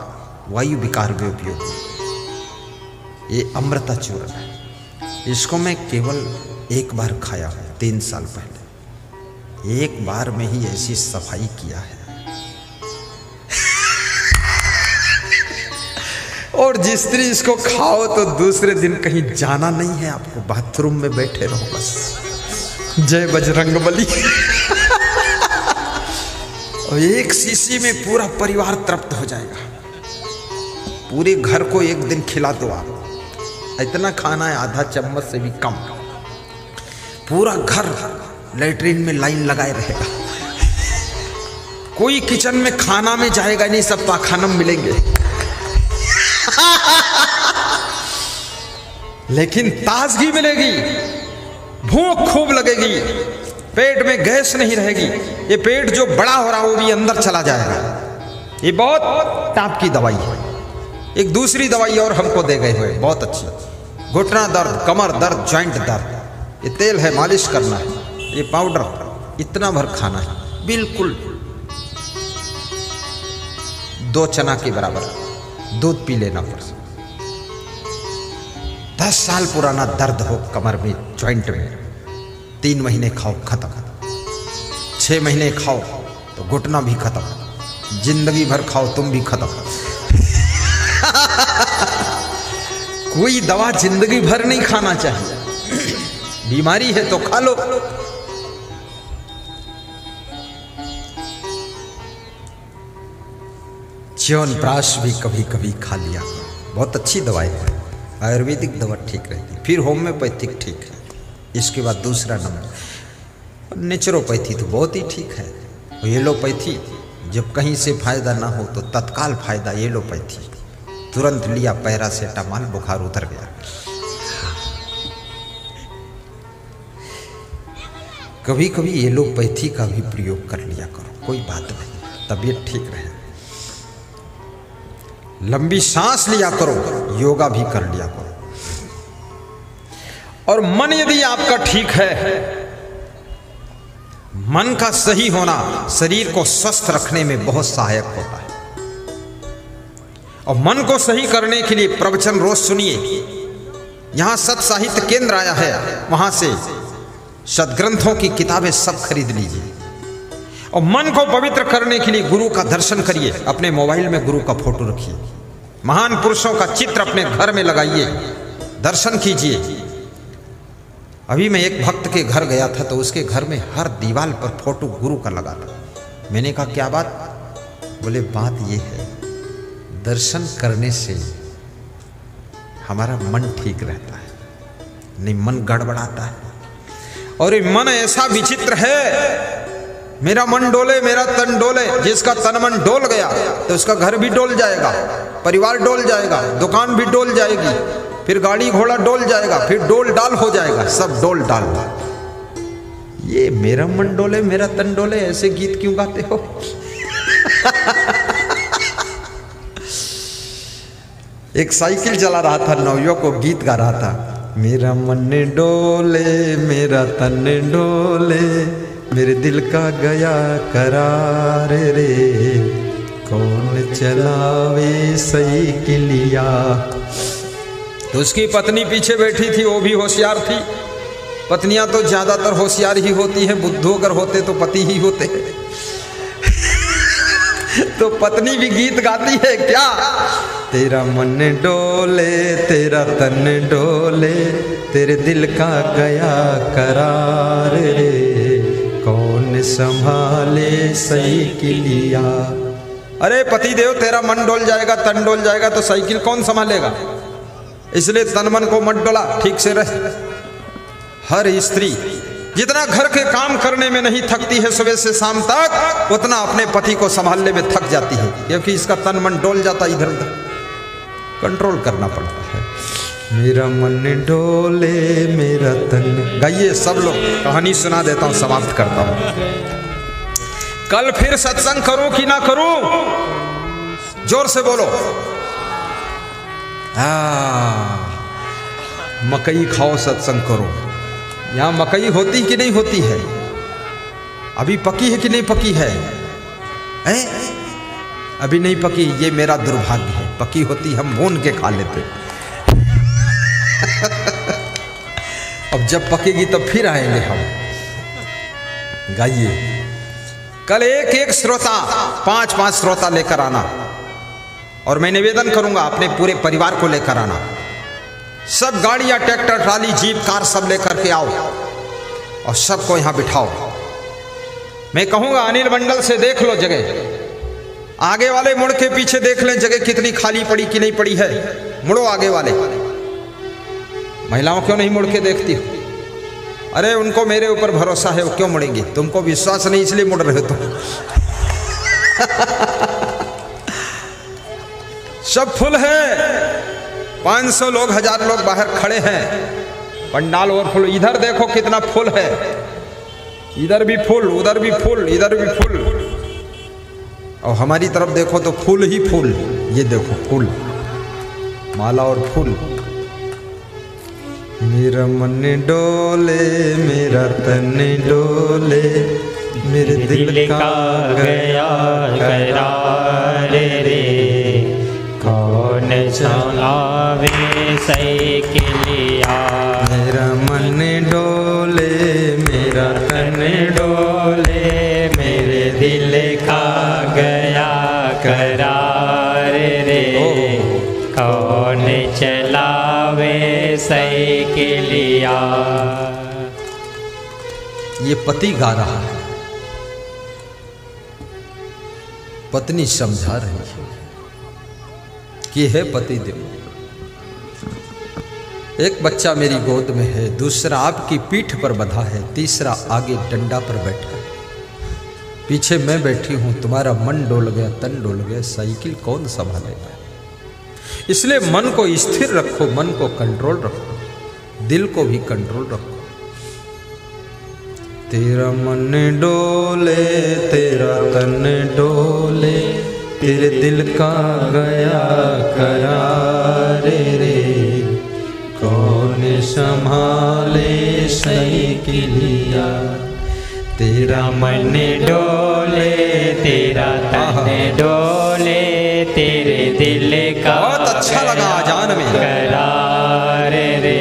वायु विकार में उपयोग। ये अमृता चूर्ण है। इसको मैं केवल एक बार खाया हूँ 3 साल पहले। एक बार में ही ऐसी सफाई किया है। और जिस तरह इसको खाओ तो दूसरे दिन कहीं जाना नहीं है आपको, बाथरूम में बैठे रहो बस। जय बजरंगबली। और एक शीशी में पूरा परिवार तृप्त हो जाएगा। पूरे घर को एक दिन खिला दो आप। इतना खाना है, आधा चम्मच से भी कम। पूरा घर लेटरिन में लाइन लगाए रहेगा। कोई किचन में खाना में जाएगा नहीं, सब पाखाना में मिलेंगे। लेकिन ताजगी मिलेगी, भूख खूब लगेगी, पेट में गैस नहीं रहेगी। ये पेट जो बड़ा हो रहा है वो भी अंदर चला जाएगा। ये बहुत टाप की दवाई है। एक दूसरी दवाई और हमको दे गए हुए, बहुत अच्छी। घुटना दर्द, कमर दर्द, जॉइंट दर्द, ये तेल है, मालिश करना है। ये पाउडर इतना भर खाना है, बिल्कुल 2 चना के बराबर। दूध पी लेना पड़। 10 साल पुराना दर्द हो कमर में, जॉइंट में, 3 महीने खाओ खत्म। 6 महीने खाओ तो घुटना भी खत्म। जिंदगी भर खाओ तुम भी खत्म। कोई दवा जिंदगी भर नहीं खाना चाहिए। बीमारी है तो खा लो। च्यवनप्राश भी कभी कभी खा लिया। बहुत अच्छी दवाई है। आयुर्वेदिक दवा ठीक रहती, फिर होम्योपैथिक ठीक है। इसके बाद दूसरा नंबर नेचुरोपैथी, तो बहुत ही ठीक है। एलोपैथी जब कहीं से फायदा ना हो तो तत्काल फायदा एलोपैथी। तुरंत लिया पैरासेटामॉल, बुखार उतर गया। कभी कभी एलोपैथी का भी प्रयोग कर लिया करो, कोई बात नहीं, तबीयत ठीक रहे। लंबी सांस लिया करो, योगा भी कर लिया करो। और मन यदि आपका ठीक है, मन का सही होना शरीर को स्वस्थ रखने में बहुत सहायक होता है। और मन को सही करने के लिए प्रवचन रोज सुनिए। यहां सत साहित्य केंद्र आया है, वहां से सदग्रंथों की किताबें सब खरीद लीजिए और मन को पवित्र करने के लिए गुरु का दर्शन करिए। अपने मोबाइल में गुरु का फोटो रखिए, महान पुरुषों का चित्र अपने घर में लगाइए, दर्शन कीजिए। अभी मैं एक भक्त के घर गया था तो उसके घर में हर दीवार पर फोटो गुरु का लगा था। मैंने कहा क्या बात? बोले बात ये है, दर्शन करने से हमारा मन ठीक रहता है, नहीं मन गड़बड़ाता है। और ये मन ऐसा विचित्र है, मेरा मन डोले मेरा तन डोले। जिसका तन मन डोल गया तो उसका घर भी डोल जाएगा, परिवार डोल जाएगा, दुकान भी डोल जाएगी, फिर गाड़ी घोड़ा डोल जाएगा, फिर डोल डाल हो जाएगा, सब डोल डाल। ये मेरा मन डोले मेरा तन डोले ऐसे गीत क्यों गाते हो? एक साइकिल चला रहा था, नवयुवक को गीत गा रहा था, मेरा मन डोले मेरा तन डोले, मेरे दिल का गया करार रे, कौन चलावे साइकिलिया। तो उसकी पत्नी पीछे बैठी थी, वो भी होशियार थी। पत्नियां तो ज्यादातर होशियार ही होती हैं, बुद्धू अगर होते तो पति ही होते। तो पत्नी भी गीत गाती है क्या, तेरा मन डोले तेरा तन डोले, तेरे दिल का गया करार रे, कौन संभाले साइकिलिया। अरे पति देव, तेरा मन डोल जाएगा तन डोल जाएगा तो साइकिल कौन संभालेगा? इसलिए तन मन को मत डोला, ठीक से रह। हर स्त्री जितना घर के काम करने में नहीं थकती है सुबह से शाम तक, उतना अपने पति को संभालने में थक जाती है, क्योंकि इसका तन मन डोल जाता इधर उधर। कंट्रोल करना पड़ता है। मेरा मन डोले मेरा तन। गाइए सब लोग, कहानी सुना देता हूं, समाप्त करता हूं। कल फिर सत्संग करूं कि ना करूं? जोर से बोलो। मकई खाओ सत्संग करो। यहां मकई होती कि नहीं होती है? अभी पकी है कि नहीं पकी है? अभी नहीं पकी, ये मेरा दुर्भाग्य है। पकी होती हम भून के खा लेते। अब जब पकेगी तब फिर आएंगे हम। गाइए, कल एक एक श्रोता, 5-5 श्रोता लेकर आना, और मैं निवेदन करूंगा अपने पूरे परिवार को लेकर आना। सब गाड़ियां, ट्रैक्टर, ट्राली, जीप, कार सब लेकर के आओ और सबको यहां बिठाओ। मैं कहूंगा अनिल मंडल से देख लो जगह, आगे वाले मुड़ के पीछे देख लें जगह कितनी खाली पड़ी कि नहीं पड़ी है। मुड़ो आगे वाले। महिलाओं क्यों नहीं मुड़ के देखती हो? अरे उनको मेरे ऊपर भरोसा है, वो क्यों मुड़ेंगे? तुमको विश्वास नहीं इसलिए मुड़ रहे हो तुम। सब फुल है, 500 लोग 1000 लोग बाहर खड़े हैं, पंडाल और फुल। इधर देखो कितना फुल है, इधर भी फुल, उधर भी फुल, इधर भी फुल, और हमारी तरफ देखो तो फूल ही फूल। ये देखो फूल, माला और फूल। मेरा मन डोले मेरा तन डोले, मेरे दिल का गया करार रे, कौन चलावे साइकिलिया। मेरा मन डोले मेरा तन डोले, मेरे दिल का गया करार रे, कौन चलावे साइकिलिया। ये पति गा रहा है, पत्नी समझा रही है कि है पति देव। एक बच्चा मेरी गोद में है, दूसरा आपकी पीठ पर बंधा है, तीसरा आगे डंडा पर बैठा है, पीछे मैं बैठी हूं। तुम्हारा मन डोल गया तन डोल गया, साइकिल कौन संभालेगा? इसलिए मन को स्थिर रखो, मन को कंट्रोल रखो, दिल को भी कंट्रोल रखो। तेरा मन डोले तेरा तन डोले, तेरे दिल का गया करार रे, कौन संभाले साइकिलिया। तेरा मन डोले तेरा तन डोले, तेरे दिल का बहुत अच्छा लगा जान में करार रे,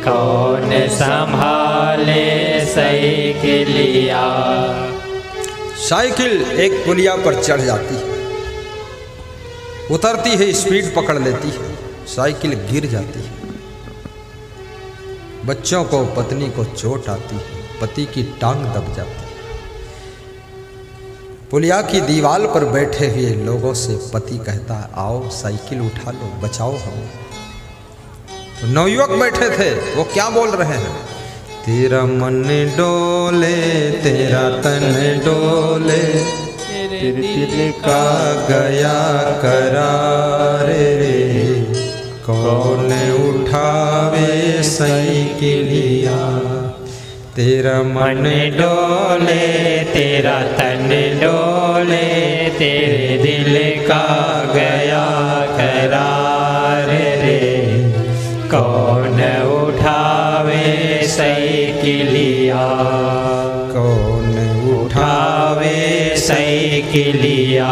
कौन संभाले डाले साइकिलिया। साइकिल एक पुलिया पर चढ़ जाती है, उतरती है, स्पीड पकड़ लेती है, साइकिल गिर जाती है। बच्चों को, पत्नी को चोट आती है, पति की टांग दब जाती है। पुलिया की दीवार पर बैठे हुए लोगों से पति कहता है, आओ साइकिल उठा लो, बचाओ हमें। तो नवयुवक बैठे थे, वो क्या बोल रहे हैं? तेरा मन डोले, तेरा तन डोले, तेरे दिल का गया करार रे, कौन उठावे साइकिलिया। तेरा मन डोले, तेरा तन डोले, तेरे दिल का गया करार रे, कौन उठावे साइकिलिया, कौन उठावे साइकिलिया।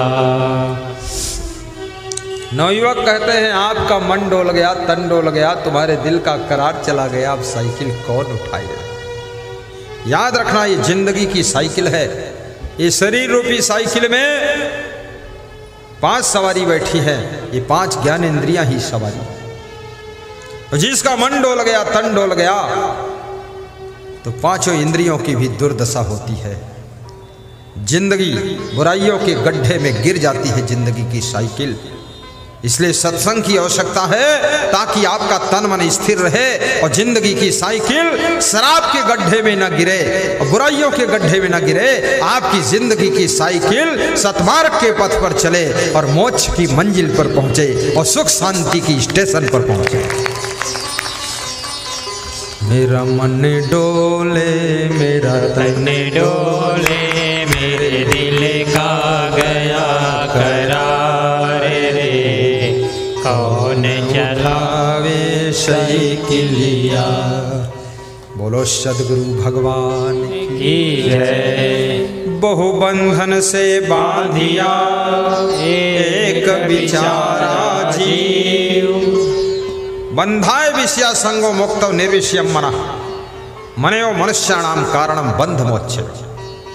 नवयुवक कहते हैं, आपका मन डोल गया, तन डोल गया, तुम्हारे दिल का करार चला गया, अब साइकिल कौन उठाएगा? याद रखना, ये जिंदगी की साइकिल है। ये शरीर रूपी साइकिल में 5 सवारी बैठी है, ये 5 ज्ञान इंद्रियां ही सवारी। और जिसका मन डोल गया, तन डोल गया, तो 5 इंद्रियों की भी दुर्दशा होती है। जिंदगी बुराइयों के गड्ढे में गिर जाती है जिंदगी की साइकिल। इसलिए सत्संग की आवश्यकता है, ताकि आपका तन मन स्थिर रहे और जिंदगी की साइकिल शराब के गड्ढे में न गिरे और बुराइयों के गड्ढे में न गिरे। आपकी जिंदगी की साइकिल सतमार्ग के पथ पर चले और मोक्ष की मंजिल पर पहुंचे और सुख शांति की स्टेशन पर पहुंचे। मेरा मन डोले, मेरा तन डोले, मेरे दिल का गया करार रे, कौन चलावे साइकिलिया। बोलो सद्गुरु भगवान की जय। बहु बंधन से बांधिया एक विचारा जीव, बंधाय विषया संगो मुक्तो निर्विषयम मना, मनयो मनुष्याणाम कारणम बंध मोक्ष।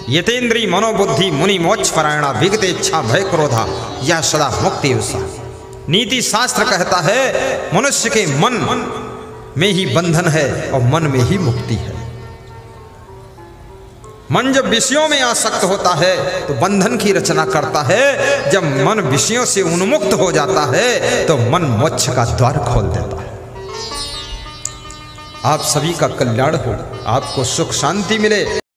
यतेन्द्री मनोबुद्धि मुनि मोक्ष परायणा, विगत इच्छा भय क्रोधा, यह सदा मुक्ति उत्साह। नीति शास्त्र कहता है, मनुष्य के मन में ही बंधन है और मन में ही मुक्ति है। मन जब विषयों में आसक्त होता है तो बंधन की रचना करता है। जब मन विषयों से उन्मुक्त हो जाता है तो मन मोक्ष का द्वार खोल देता है। आप सभी का कल्याण हो, आपको सुख शांति मिले।